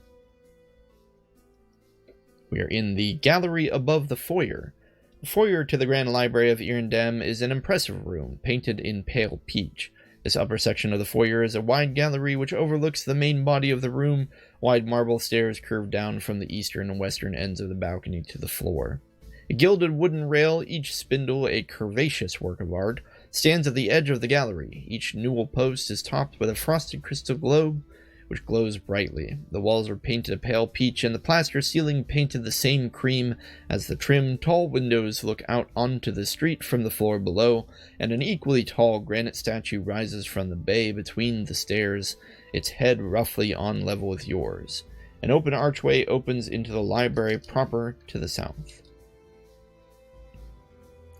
We are in the gallery above the foyer. The foyer to the Grand Library of Irindam is an impressive room, painted in pale peach. This upper section of the foyer is a wide gallery which overlooks the main body of the room. Wide marble stairs curve down from the eastern and western ends of the balcony to the floor. A gilded wooden rail, each spindle a curvaceous work of art, stands at the edge of the gallery. Each newel post is topped with a frosted crystal globe, which glows brightly. The walls are painted a pale peach, and the plaster ceiling painted the same cream as the trim. Tall windows look out onto the street from the floor below, and an equally tall granite statue rises from the bay between the stairs, its head roughly on level with yours. An open archway opens into the library proper to the south.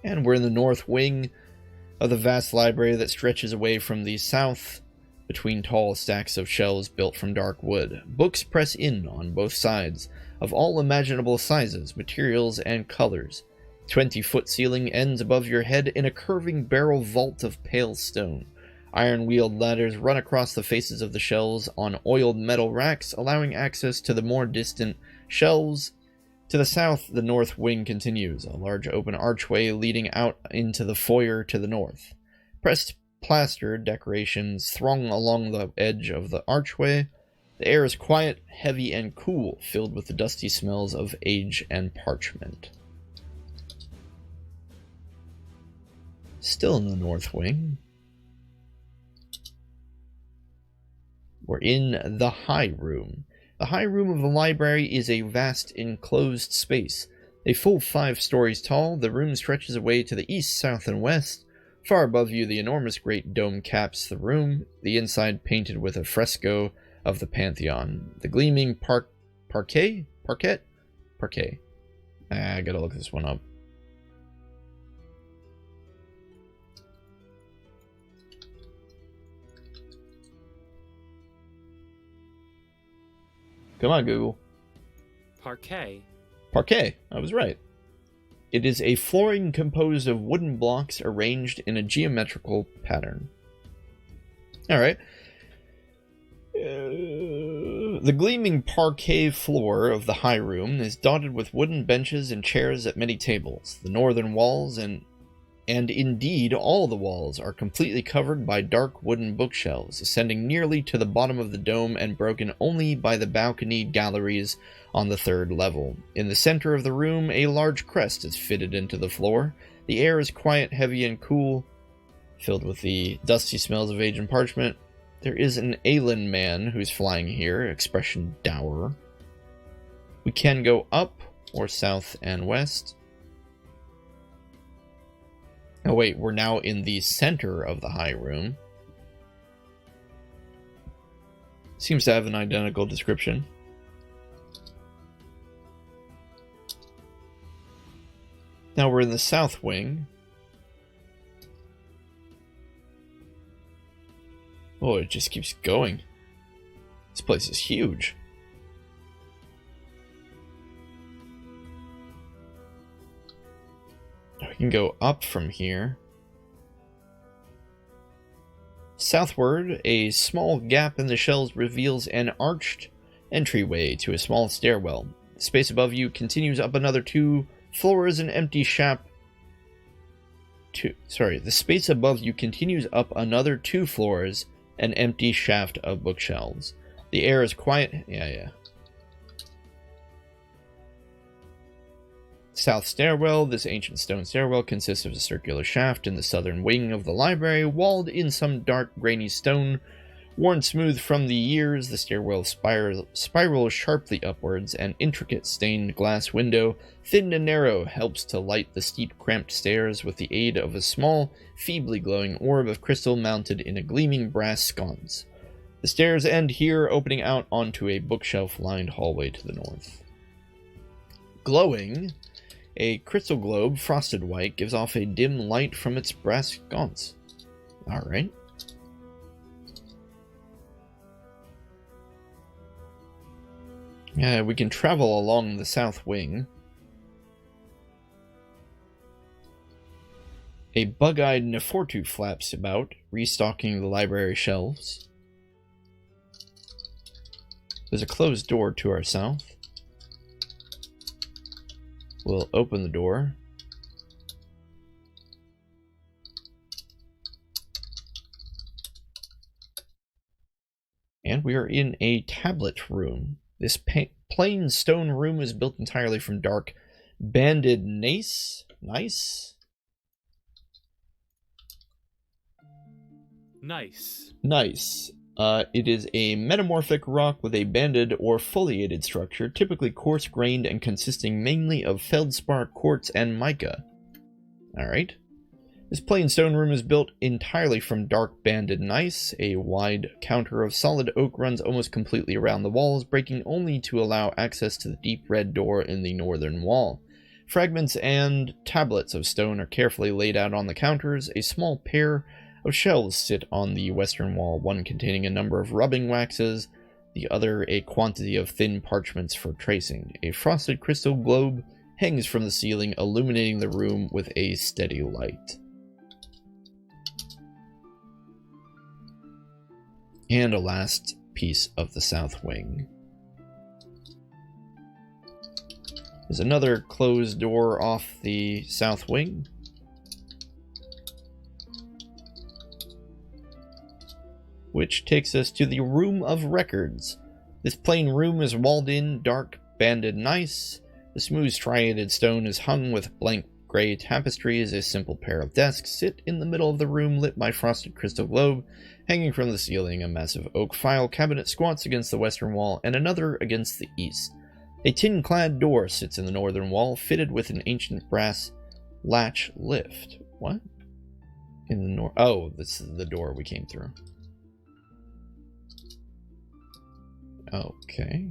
And we're in the north wing of the vast library that stretches away from the south between tall stacks of shelves built from dark wood. Books press in on both sides, of all imaginable sizes, materials, and colors. 20-foot ceiling ends above your head in a curving barrel vault of pale stone. Iron-wheeled ladders run across the faces of the shelves on oiled metal racks, allowing access to the more distant shelves. To the south, the north wing continues, a large open archway leading out into the foyer to the north. Pressed plaster decorations throng along the edge of the archway. The air is quiet, heavy, and cool, filled with the dusty smells of age and parchment. Still in the north wing, we're in the high room. The high room of the library is a vast enclosed space. A full 5 stories tall, the room stretches away to the east, south, and west. Far above you, the enormous great dome caps the room, the inside painted with a fresco of the Pantheon. The gleaming parquet? I gotta look this one up. Come on, Google. Parquet. Parquet. I was right. It is a flooring composed of wooden blocks arranged in a geometrical pattern. Alright. The gleaming parquet floor of the high room is dotted with wooden benches and chairs at many tables. The northern walls and indeed all the walls are completely covered by dark wooden bookshelves, ascending nearly to the bottom of the dome and broken only by the balconied galleries on the 3rd level. In the center of the room, a large crest is fitted into the floor. The air is quiet, heavy, and cool, filled with the dusty smells of age and parchment. There is an Aelin man who's flying here, expression dour. We can go up, or south and west. Oh wait, we're now in the center of the high room. Seems to have an identical description. Now we're in the south wing. Oh, it just keeps going. This place is huge. We can go up from here. Southward, a small gap in the shelves reveals an arched entryway to a small stairwell. The space above you continues up another 2 floors and empty shaft. The space above you continues up another 2 floors, an empty shaft of bookshelves. The air is quiet. Yeah. South stairwell. This ancient stone stairwell consists of a circular shaft in the southern wing of the library, walled in some dark grainy stone. Worn smooth from the years, the stairwell spirals sharply upwards. An intricate stained glass window, thin and narrow, helps to light the steep cramped stairs with the aid of a small, feebly glowing orb of crystal mounted in a gleaming brass sconce. The stairs end here, opening out onto a bookshelf-lined hallway to the north. Glowing, a crystal globe, frosted white, gives off a dim light from its brass sconce. Alright. We can travel along the south wing. A bug-eyed Nefortu flaps about, restocking the library shelves. There's a closed door to our south. We'll open the door. And we are in a tablet room. This plain stone room is built entirely from dark banded gneiss. Nice. It is a metamorphic rock with a banded or foliated structure, typically coarse-grained and consisting mainly of feldspar, quartz, and mica. Alright. This plain stone room is built entirely from dark banded gneiss. A wide counter of solid oak runs almost completely around the walls, breaking only to allow access to the deep red door in the northern wall. Fragments and tablets of stone are carefully laid out on the counters. A small pair of shelves sit on the western wall, one containing a number of rubbing waxes, the other a quantity of thin parchments for tracing. A frosted crystal globe hangs from the ceiling, illuminating the room with a steady light. And a last piece of the south wing. There's another closed door off the south wing. Which takes us to the Room of Records. This plain room is walled in, dark, banded gneiss. The smooth striated stone is hung with blank gray tapestries. A simple pair of desks sit in the middle of the room, lit by frosted crystal globe. Hanging from the ceiling, a massive oak file cabinet squats against the western wall, and another against the east. A tin-clad door sits in the northern wall, fitted with an ancient brass latch lift. What? In the north? Oh, this is the door we came through. Okay.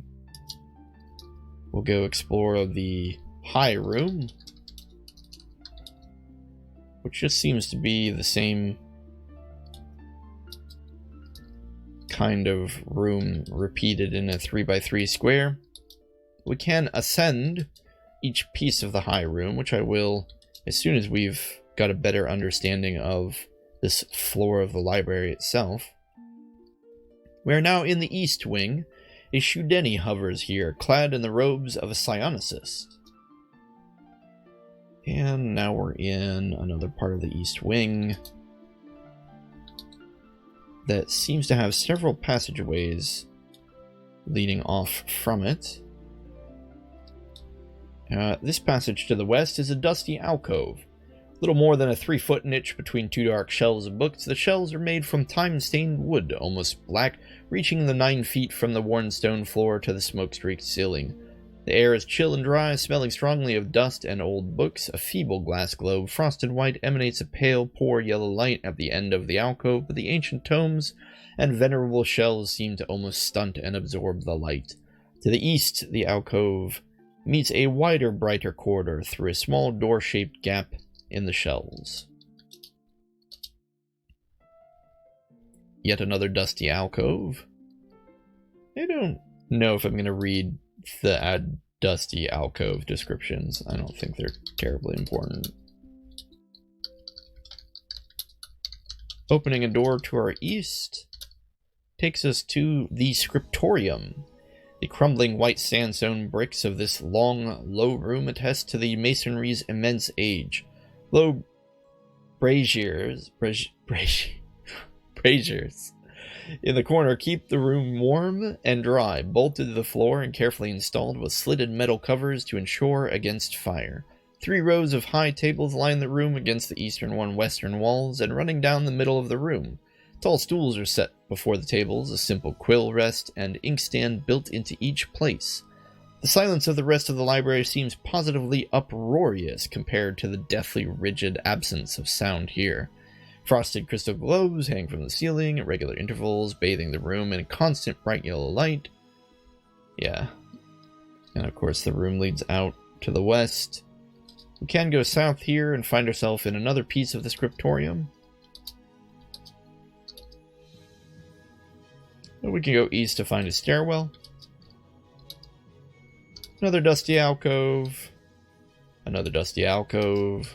We'll go explore the high room, which just seems to be the same kind of room repeated in a 3x3 square. We can ascend each piece of the high room, which I will as soon as we've got a better understanding of this floor of the library itself. We are now in the east wing. A Shudeni hovers here, clad in the robes of a Psionicis. And now we're in another part of the east wing that seems to have several passageways leading off from it. This passage to the west is a dusty alcove. Little more than a 3-foot niche between two dark shelves of books. The shelves are made from time-stained wood, almost black, reaching the 9 feet from the worn stone floor to the smoke-streaked ceiling. The air is chill and dry, smelling strongly of dust and old books. A feeble glass globe, frosted white, emanates a pale, poor yellow light at the end of the alcove, but the ancient tomes and venerable shelves seem to almost stunt and absorb the light. To the east, the alcove meets a wider, brighter corridor through a small door-shaped gap in the shelves. Yet another dusty alcove. I don't know if I'm going to read the dusty alcove descriptions. I don't think they're terribly important. Opening a door to our east takes us to the scriptorium. The crumbling white sandstone bricks of this long, low room attest to the masonry's immense age. Low braziers in the corner keep the room warm and dry, bolted to the floor and carefully installed with slitted metal covers to ensure against fire. 3 rows of high tables line the room against the eastern and western walls, and running down the middle of the room. Tall stools are set before the tables, a simple quill rest and inkstand built into each place. The silence of the rest of the library seems positively uproarious compared to the deathly rigid absence of sound here. Frosted crystal globes hang from the ceiling at regular intervals, bathing the room in a constant bright yellow light. Yeah. And of course the room leads out to the west. We can go south here and find ourselves in another piece of the scriptorium. Or we can go east to find a stairwell. Another dusty alcove. Another dusty alcove.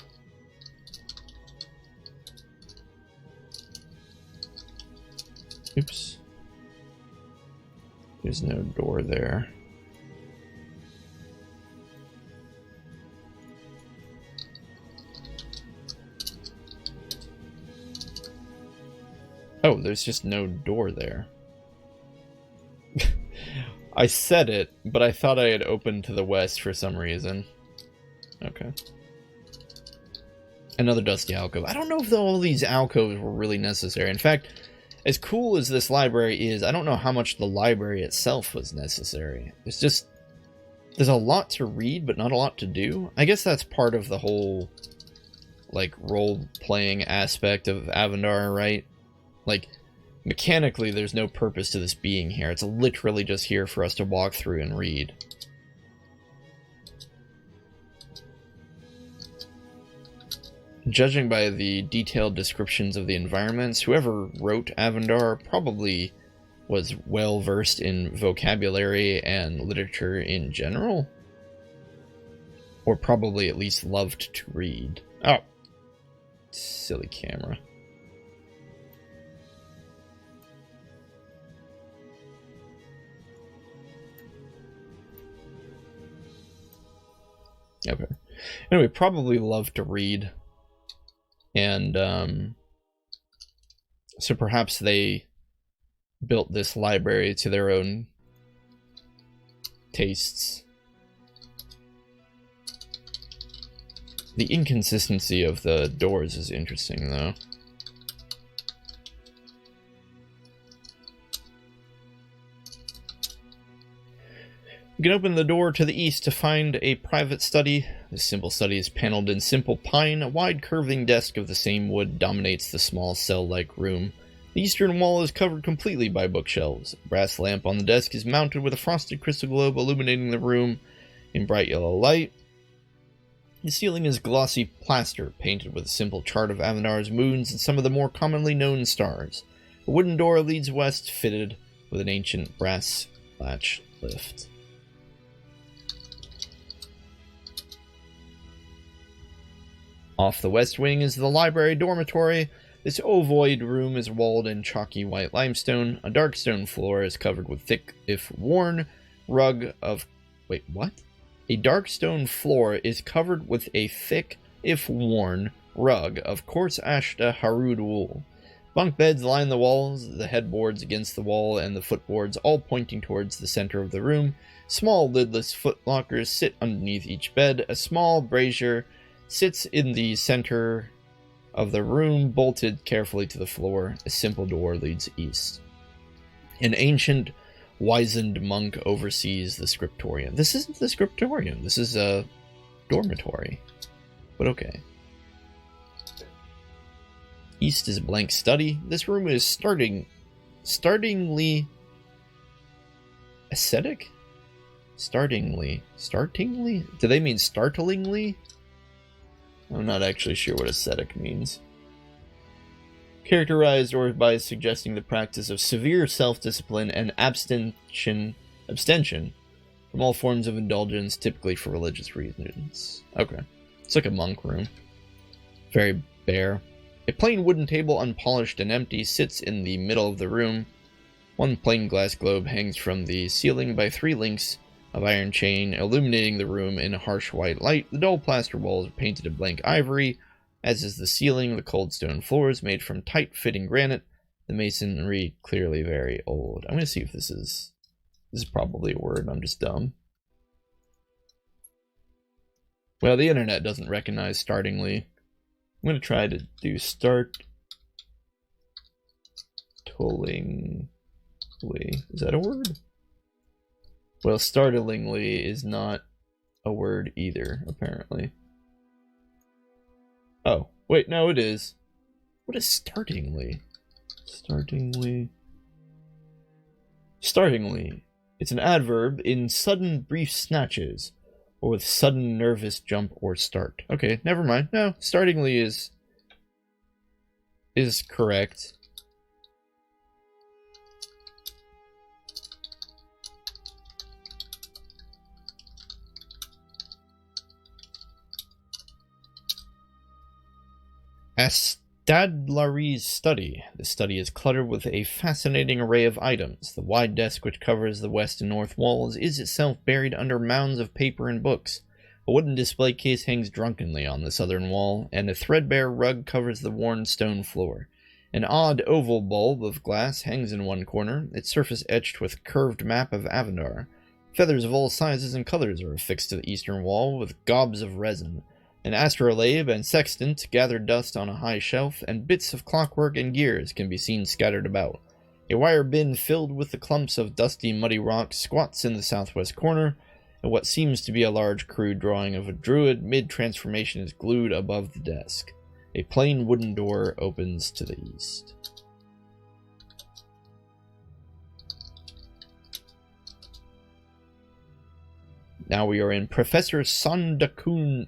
Oops. There's no door there. Oh, there's just no door there. I said it, but I thought I had opened to the west for some reason. Okay. Another dusty alcove. I don't know if all these alcoves were really necessary. In fact, as cool as this library is, I don't know how much the library itself was necessary. It's just, there's a lot to read, but not a lot to do. I guess that's part of the whole, like, role-playing aspect of Avendar, right? Like, mechanically, there's no purpose to this being here. It's literally just here for us to walk through and read. Judging by the detailed descriptions of the environments, whoever wrote Avendar probably was well versed in vocabulary and literature in general. Or probably at least loved to read. Oh. Silly camera. Okay. Anyway, probably loved to read. And so perhaps they built this library to their own tastes. The inconsistency of the doors is interesting, though. You can open the door to the east to find a private study. This simple study is paneled in simple pine. A wide curving desk of the same wood dominates the small cell-like room. The eastern wall is covered completely by bookshelves. A brass lamp on the desk is mounted with a frosted crystal globe illuminating the room in bright yellow light. The ceiling is glossy plaster, painted with a simple chart of Avendar's moons and some of the more commonly known stars. A wooden door leads west, fitted with an ancient brass latch lift. Off the west wing is the library dormitory. This ovoid room is walled in chalky white limestone. A dark stone floor is covered with thick, if worn, rug of... Wait, what? A dark stone floor is covered with a thick, if worn, rug of coarse Ashta Harud wool. Bunk beds line the walls, the headboards against the wall, and the footboards all pointing towards the center of the room. Small lidless footlockers sit underneath each bed. A small brazier sits in the center of the room, bolted carefully to the floor. A simple door leads east. An ancient, wizened monk oversees the scriptorium. This isn't the scriptorium. This is a dormitory. But okay. East is a blank study. This room is startlingly ascetic? Startingly? Do they mean startlingly? I'm not actually sure what ascetic means. Characterized or by suggesting the practice of severe self-discipline and abstention from all forms of indulgence, typically for religious reasons. Okay. It's like a monk room. Very bare. A plain wooden table, unpolished and empty, sits in the middle of the room. One plain glass globe hangs from the ceiling by 3 links of iron chain, illuminating the room in a harsh white light. The dull plaster walls are painted in blank ivory, as is the ceiling. The cold stone floor is made from tight-fitting granite. The masonry clearly very old. I'm going to see if this is probably a word. I'm just dumb. Well, the internet doesn't recognize startlingly. I'm going to try to do startlingly. Is that a word? Well, startlingly is not a word either, apparently. Oh, wait, no, it is. What is startlingly? Startlingly. It's an adverb in sudden brief snatches, or with sudden nervous jump or start. Okay, never mind. No, startlingly is correct. Astadlari's study. The study is cluttered with a fascinating array of items. The wide desk which covers the west and north walls is itself buried under mounds of paper and books. A wooden display case hangs drunkenly on the southern wall, and a threadbare rug covers the worn stone floor. An odd oval bulb of glass hangs in one corner, its surface etched with curved map of Avendar. Feathers of all sizes and colors are affixed to the eastern wall with gobs of resin. An astrolabe and sextant gather dust on a high shelf, and bits of clockwork and gears can be seen scattered about. A wire bin filled with the clumps of dusty, muddy rock squats in the southwest corner, and what seems to be a large crude drawing of a druid mid-transformation is glued above the desk. A plain wooden door opens to the east. Now we are in Professor Sandakuan's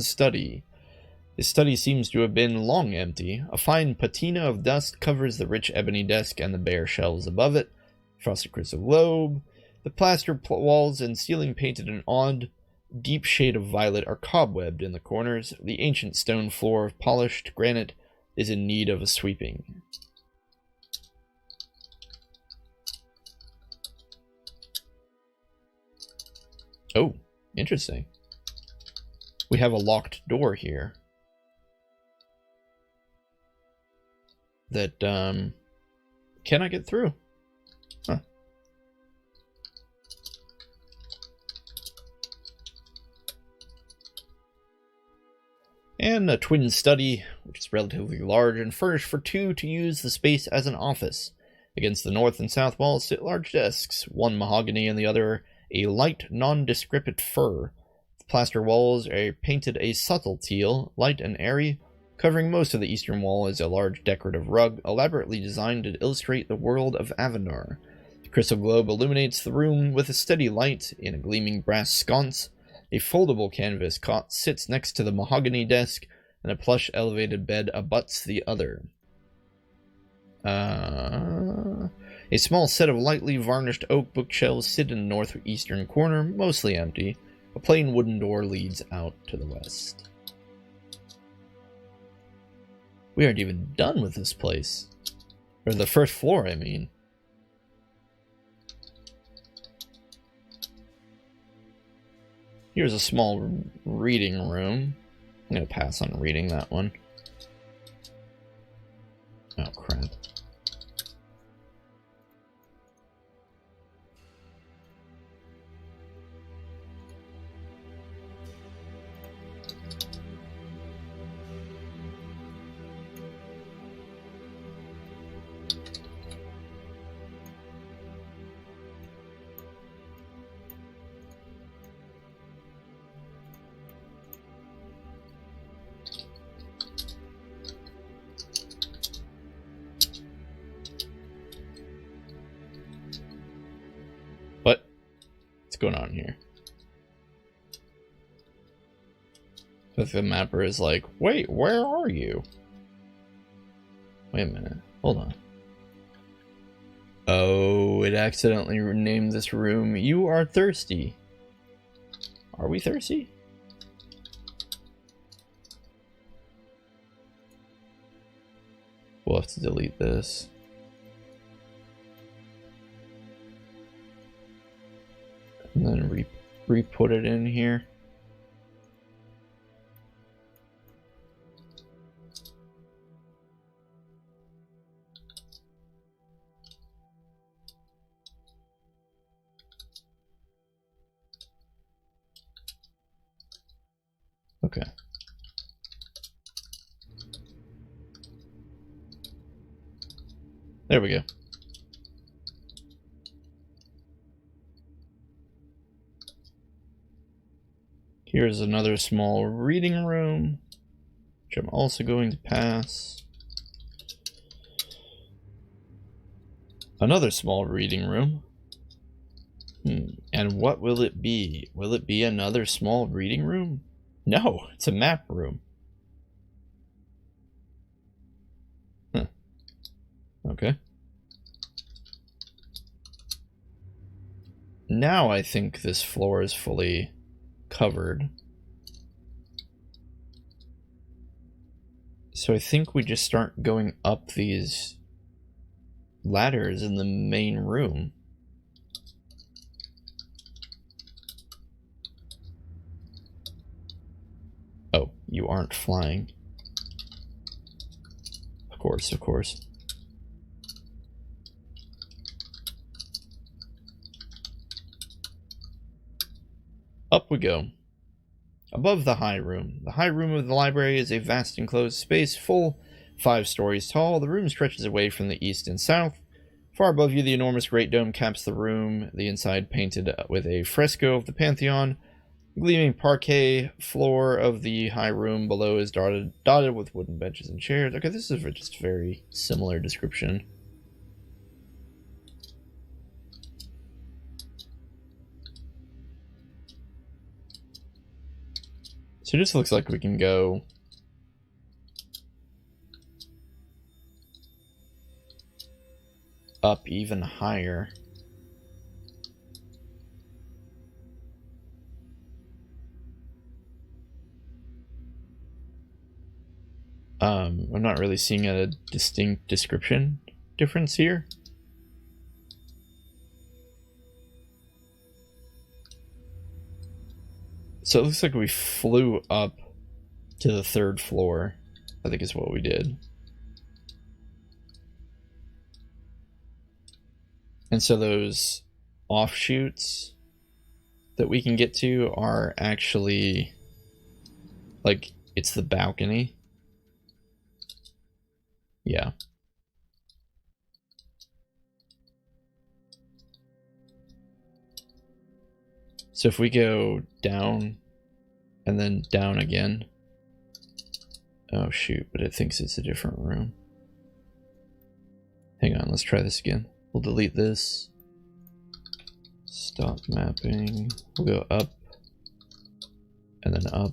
study. His study seems to have been long empty. A fine patina of dust covers the rich ebony desk and the bare shelves above it. Frosted crystal globe. The plaster walls and ceiling painted an odd, deep shade of violet are cobwebbed in the corners. The ancient stone floor of polished granite is in need of a sweeping. Oh, interesting. We have a locked door here that cannot get through. Huh. And a twin study, which is relatively large and furnished for 2 to use the space as an office. Against the north and south walls sit large desks, one mahogany and the other a light, nondescript fir. The plaster walls are painted a subtle teal, light and airy. Covering most of the eastern wall is a large decorative rug, elaborately designed to illustrate the world of Avendar. The crystal globe illuminates the room with a steady light in a gleaming brass sconce. A foldable canvas cot sits next to the mahogany desk, and a plush elevated bed abuts the other. A small set of lightly varnished oak bookshelves sit in the northeastern corner, mostly empty. A plain wooden door leads out to the west. We aren't even done with this place. Or the first floor, I mean. Here's a small reading room. I'm going to pass on reading that one. Oh, crap. What's going on here? So the mapper is like, wait, where are you? Wait a minute, hold on. Oh, it accidentally renamed this room. You are thirsty. Are we thirsty? We'll have to delete this. And then re-put it in here. Okay. There we go. Here's another small reading room, which I'm also going to pass. Another small reading room. And what will it be? Will it be another small reading room? No, it's a map room. Huh. Okay. Now I think this floor is fully covered. So I think we just start going up these ladders in the main room. Oh, you aren't flying. Of course, of course. Up we go. Above the high room. The high room of the library is a vast enclosed space, full 5 stories tall. The room stretches away from the east and south. Far above you, the enormous great dome caps the room, the inside painted with a fresco of the Pantheon. The gleaming parquet floor of the high room below is dotted with wooden benches and chairs. Okay, this is just a very similar description. So it just looks like we can go up even higher. I'm not really seeing a distinct description difference here. So it looks like we flew up to the 3rd floor, I think is what we did. And so those offshoots that we can get to are actually, like, it's the balcony. Yeah. So if we go down and then down again. Oh shoot, but it thinks it's a different room. Hang on, let's try this again. We'll delete this. Stop mapping. We'll go up and then up.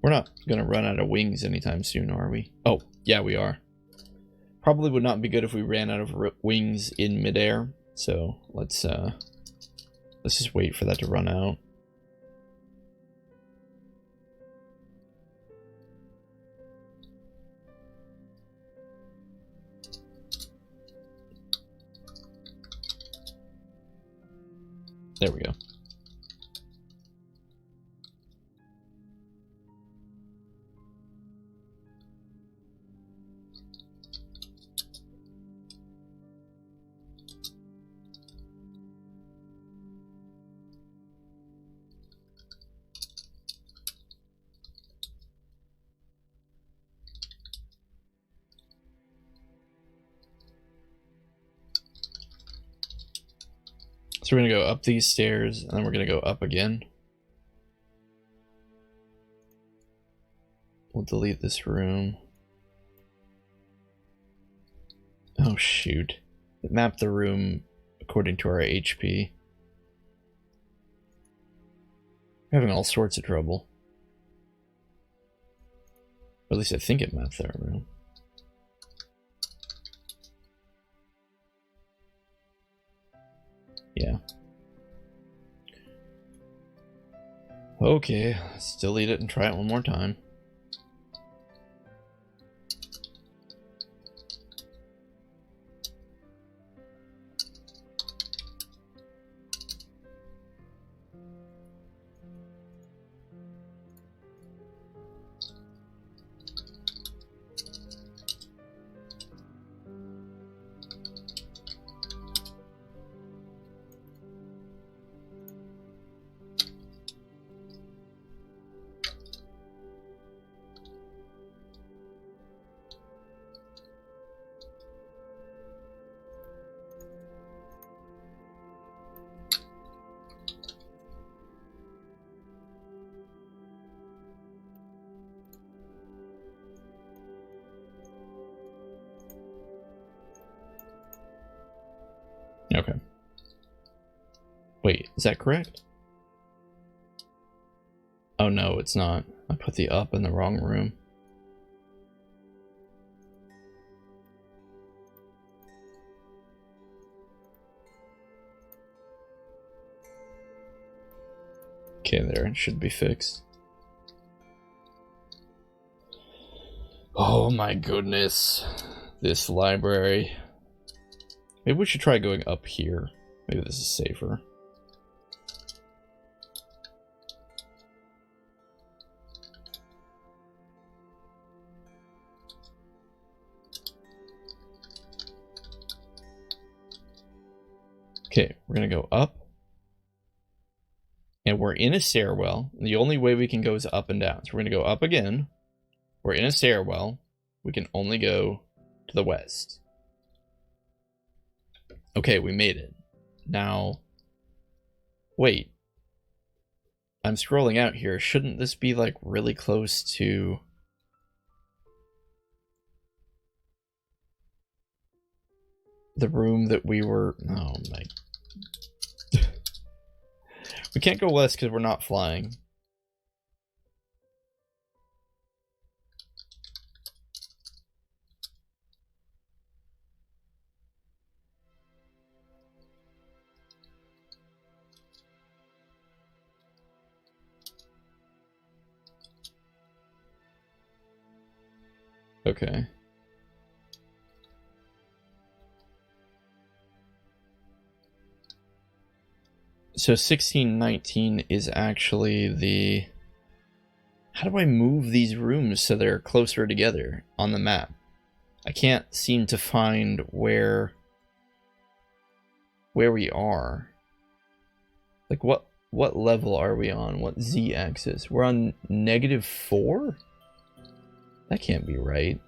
We're not gonna run out of wings anytime soon, are we? Oh, yeah, we are. Probably would not be good if we ran out of wings in midair. So let's just wait for that to run out. There we go. So we're going to go up these stairs, and then we're going to go up again. We'll delete this room. Oh shoot. It mapped the room according to our HP. We're having all sorts of trouble. Or at least I think it mapped that room. Yeah. Okay, let's delete it and try it one more time. Okay. Wait, is that correct? Oh no, it's not. I put the up in the wrong room. Okay, there, it should be fixed. Oh my goodness. This library. Maybe we should try going up here. Maybe this is safer. Okay, we're gonna go up. And we're in a stairwell. The only way we can go is up and down. So we're gonna go up again. We're in a stairwell. We can only go to the west. Okay, we made it. Now, wait. I'm scrolling out here. Shouldn't this be like really close to the room that we were? Oh my. We can't go west because we're not flying. Okay. So 1619 is actually the... How do I move these rooms so they're closer together on the map? I can't seem to find where we are. Like what level are we on? What z-axis? We're on -4? That can't be right.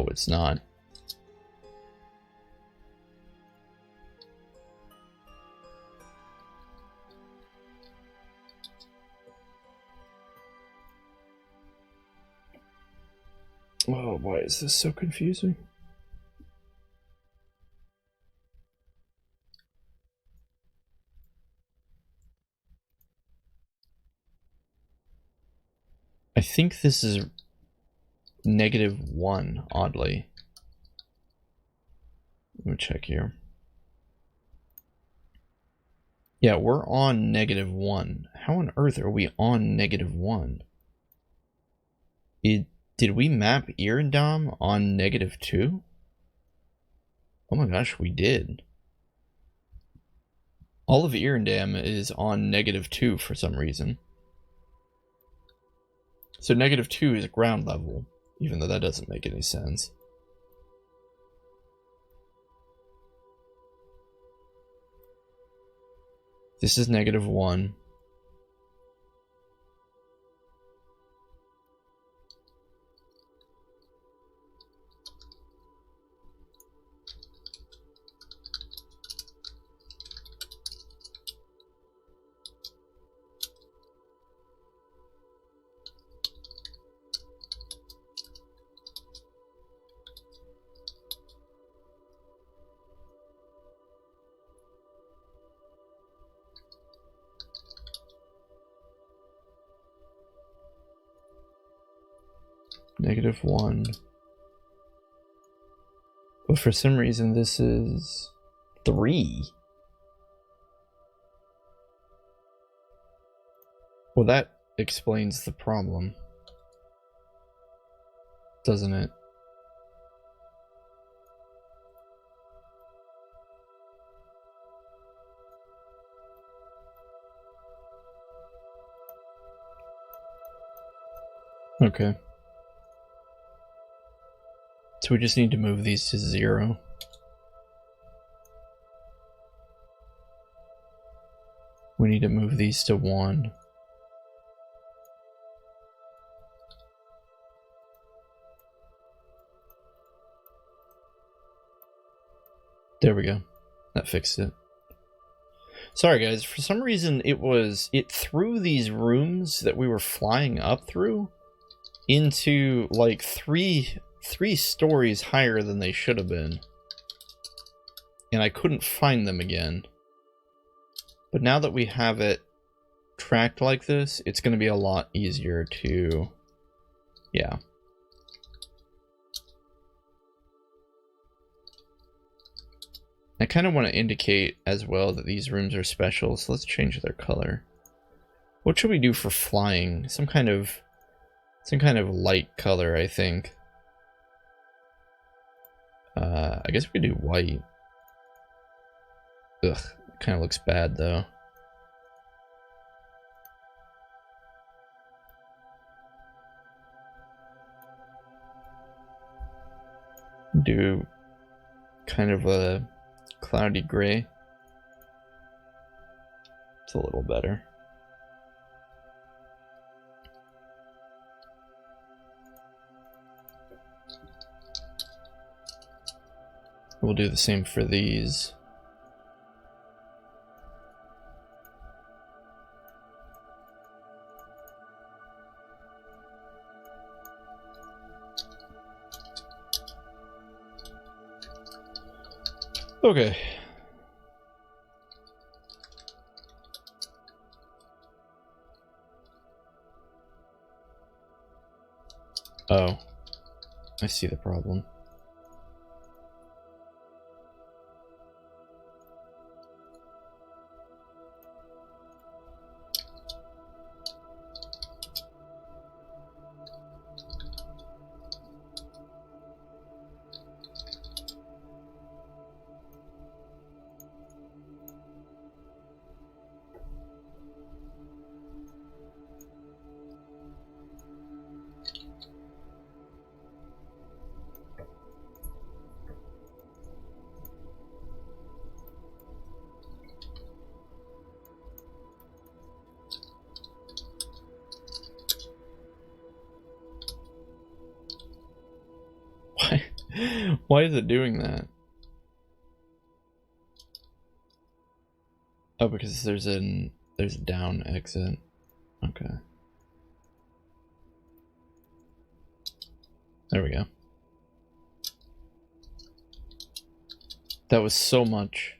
Oh, it's not. Oh, why is this so confusing? I think this is -1, oddly. Let me check here. Yeah, we're on -1. How on earth are we on -1? Did we map Irindam on -2? Oh my gosh, we did. All of Irindam is on -2 for some reason. So -2 is ground level, even though that doesn't make any sense. This is -1. -1. But for some reason this is 3. Well, that explains the problem, doesn't it? Okay. So we just need to move these to 0. We need to move these to 1. There we go. That fixed it. Sorry guys, for some reason it threw these rooms that we were flying up through into like three stories higher than they should have been. And I couldn't find them again. But now that we have it tracked like this, it's going to be a lot easier to... Yeah. I kind of want to indicate as well that these rooms are special, so let's change their color. What should we do for flying? Some kind of light color, I think. I guess we could do white. Ugh, kind of looks bad though. Do kind of a cloudy gray. It's a little better. We'll do the same for these. Okay. Oh, I see the problem. Why is it doing that? Oh, because there's a down exit. Okay. There we go. That was so much.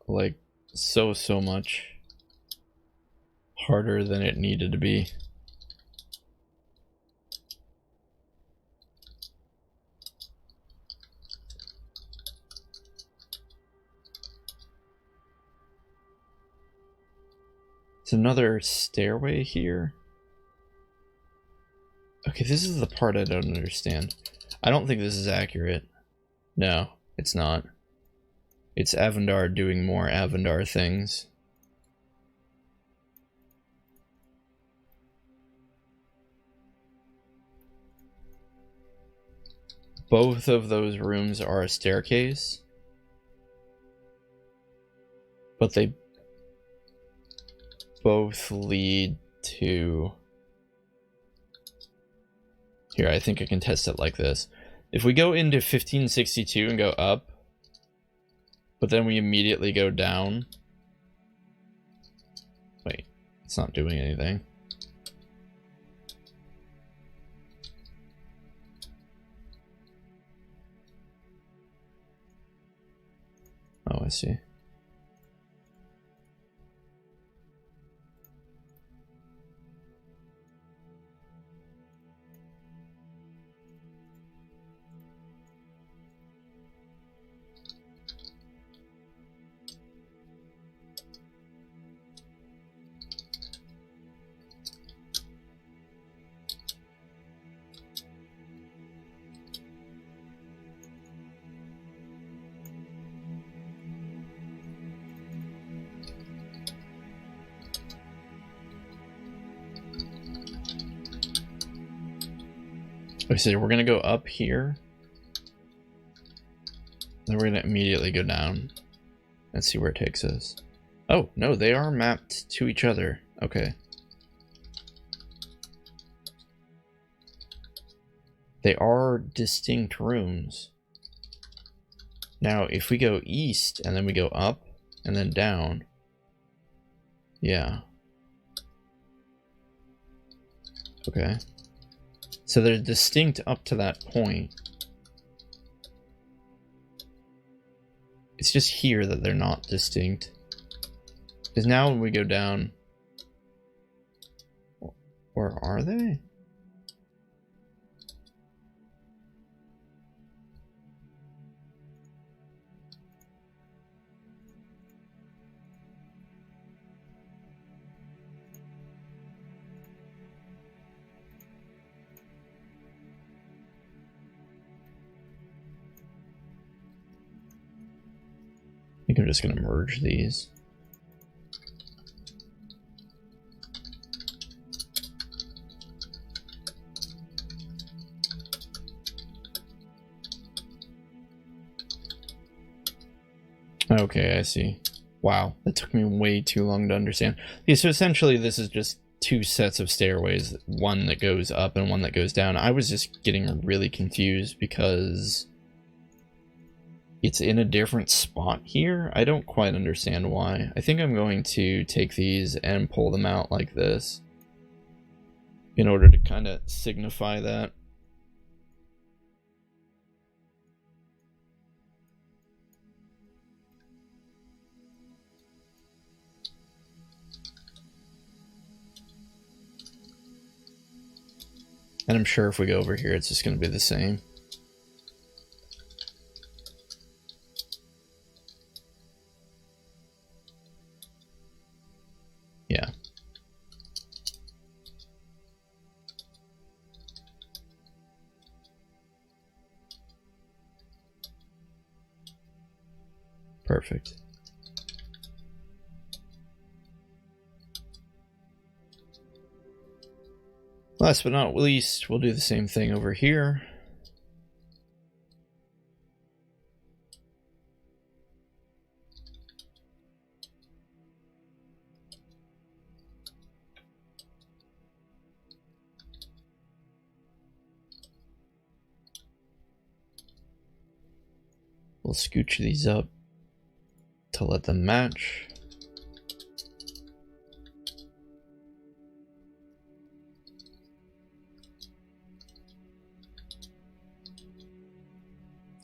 Like, so much harder than it needed to be. It's another stairway here. Okay, this is the part I don't understand. I don't think this is accurate. No, it's not. It's Avendar doing more Avendar things. Both of those rooms are a staircase, but they both lead to... Here, I think I can test it like this. If we go into 1562 and go up, but then we immediately go down... Wait, it's not doing anything. Oh, I see. Okay, so we're gonna go up here. Then we're gonna immediately go down and see where it takes us. Oh, no, they are mapped to each other. Okay. They are distinct rooms. Now, if we go east and then we go up and then down. Yeah. Okay. So they're distinct up to that point. It's just here that they're not distinct. Because now when we go down... Or are they? I think I'm just going to merge these. Okay, I see. Wow, that took me way too long to understand. Okay, so essentially this is just two sets of stairways, one that goes up and one that goes down. I was just getting really confused because it's in a different spot here. I don't quite understand why. I think I'm going to take these and pull them out like this in order to kind of signify that. And I'm sure if we go over here, it's just going to be the same. Yeah. Perfect. Last but not least, we'll do the same thing over here. we'll scooch these up to let them match.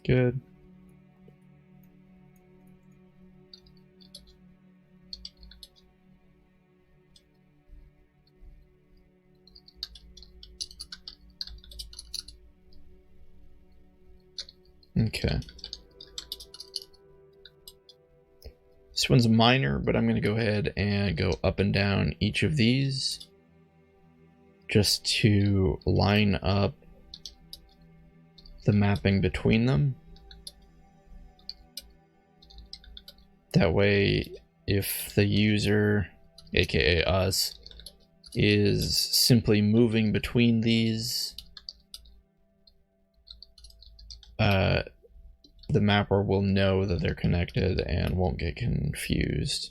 Good. Okay. This one's minor, but I'm going to go ahead and go up and down each of these just to line up the mapping between them. That way, if the user, aka us, is simply moving between these, the mapper will know that they're connected and won't get confused.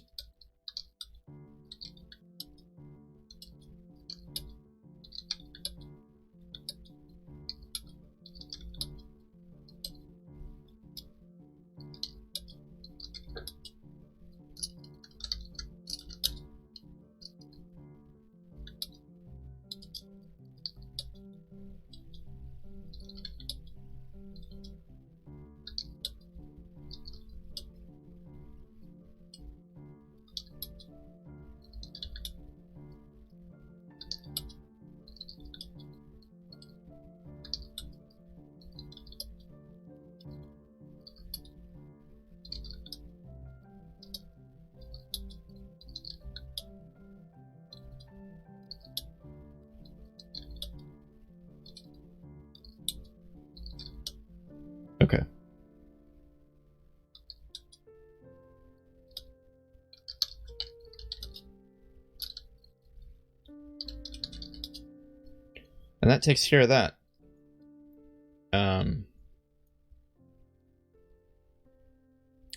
Okay. And that takes care of that. I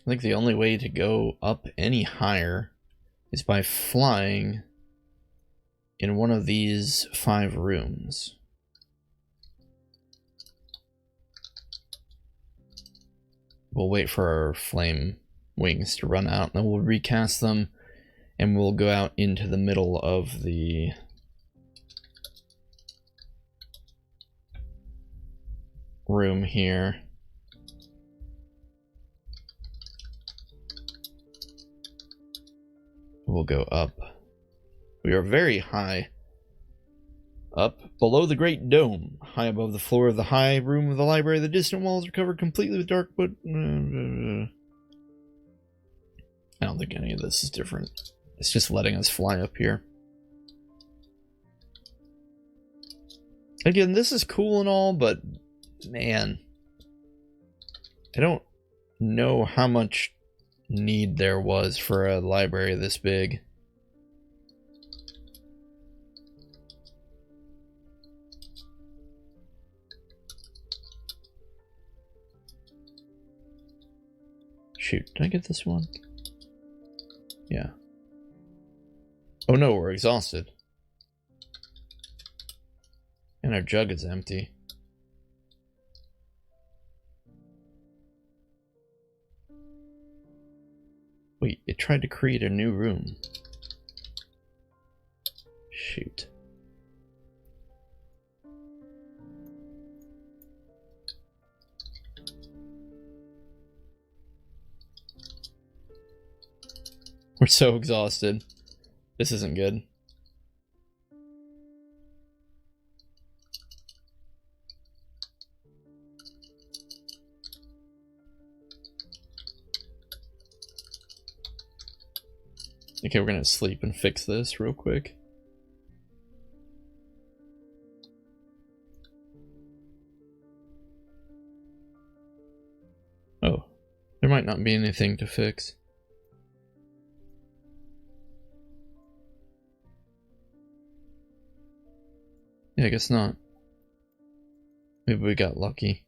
think the only way to go up any higher is by flying in one of these 5 rooms. We'll wait for our flame wings to run out, and then we'll recast them, and we'll go out into the middle of the room here. We'll go up. We are very high up below the great dome, high above the floor of the high room of the library. The distant walls are covered completely with dark, but I don't think any of this is different. It's just letting us fly up here. Again, this is cool and all, but man, I don't know how much need there was for a library this big. Shoot, did I get this one? Yeah. Oh no, we're exhausted. And our jug is empty. Wait, it tried to create a new room. Shoot. We're so exhausted. This isn't good. Okay, we're gonna sleep and fix this real quick. Oh, there might not be anything to fix. Yeah, I guess not. Maybe we got lucky.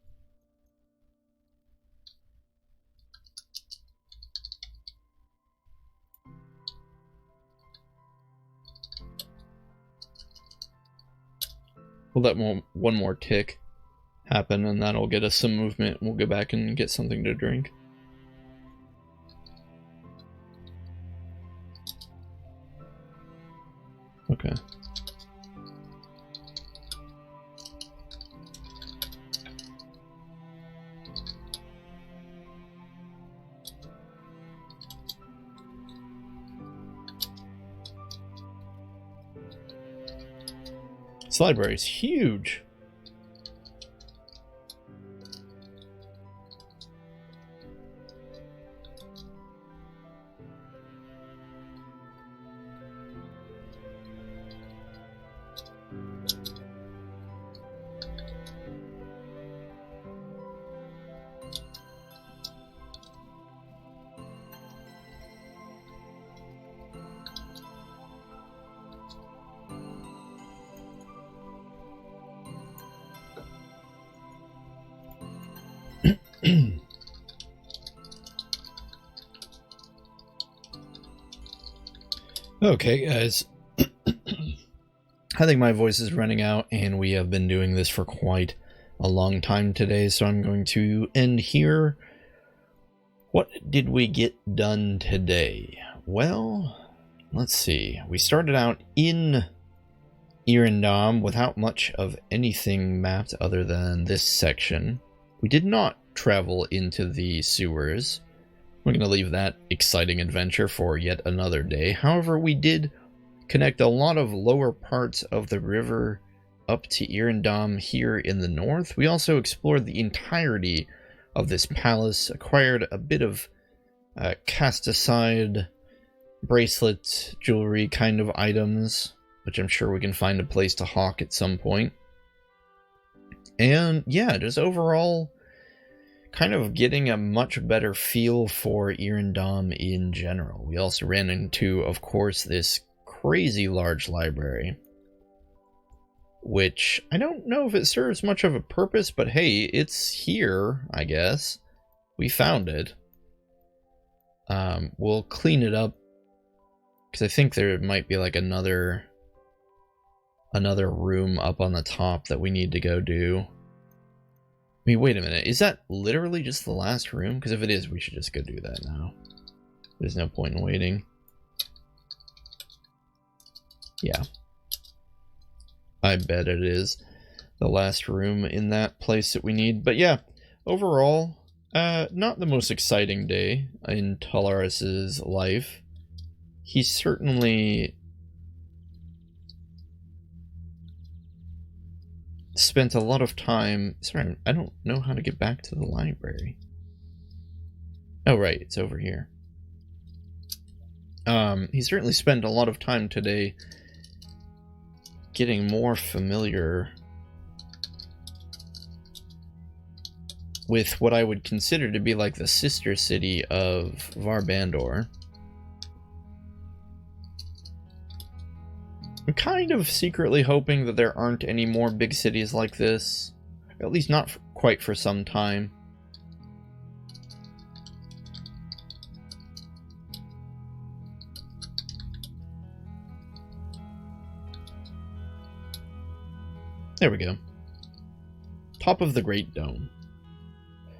We'll let one more tick happen, and that'll get us some movement, and we'll go back and get something to drink. This library is huge. Okay, guys. I think my voice is running out, and we have been doing this for quite a long time today, so I'm going to end here. What did we get done today? Well, let's see. We started out in Irendam without much of anything mapped other than this section. We did not travel into the sewers. We're going to leave that exciting adventure for yet another day. However, we did connect a lot of lower parts of the river up to Irendam here in the north. We also explored the entirety of this palace, acquired a bit of cast-aside bracelet, jewelry kind of items, which I'm sure we can find a place to hawk at some point. And yeah, just overall kind of getting a much better feel for Irendam in general. We also ran into, of course, this crazy large library, which I don't know if it serves much of a purpose, but hey, it's here, I guess. We found it. We'll clean it up, because I think there might be like another room up on the top that we need to go do. I mean, wait a minute, is that literally just the last room? Because if it is, we should just go do that now. There's no point in waiting. Yeah. I bet it is the last room in that place that we need. But yeah, overall, not the most exciting day in Talaris's life. He certainly spent a lot of time... Sorry, I don't know how to get back to the library. Oh, right, it's over here. He certainly spent a lot of time today getting more familiar with what I would consider to be like the sister city of Varbandor. I'm kind of secretly hoping that there aren't any more big cities like this. At least not quite for some time. There we go. Top of the Great Dome.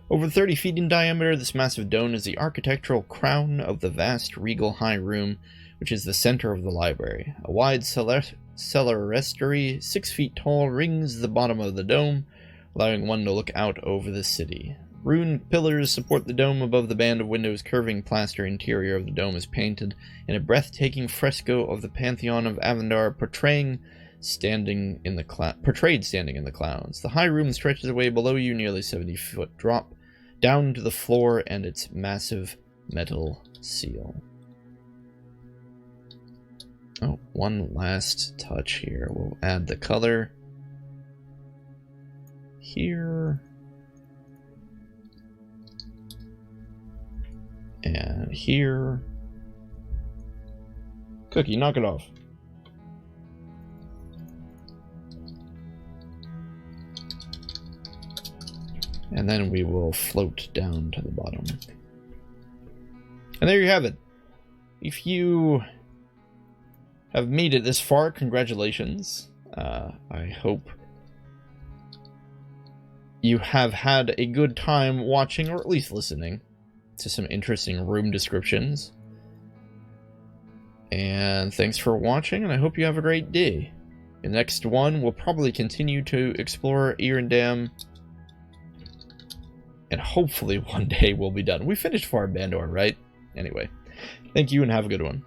Over 30 feet in diameter, this massive dome is the architectural crown of the vast regal high room, which is the center of the library. A wide clerestory, 6 feet tall, rings the bottom of the dome, allowing one to look out over the city. Ruined pillars support the dome above the band of windows. Curving plaster interior of the dome is painted in a breathtaking fresco of the Pantheon of Avendar, portrayed standing in the clouds. The high room stretches away below you, nearly 70-foot drop down to the floor and its massive metal seal. Oh, one last touch here. We'll add the color here and here. Cookie, knock it off. And then we will float down to the bottom. And there you have it. If you have made it this far, congratulations. I hope you have had a good time watching, or at least listening, to some interesting room descriptions. And thanks for watching, and I hope you have a great day. The next one, we'll probably continue to explore Irendam, and hopefully one day we'll be done. We finished Varbandor, right? Anyway, thank you and have a good one.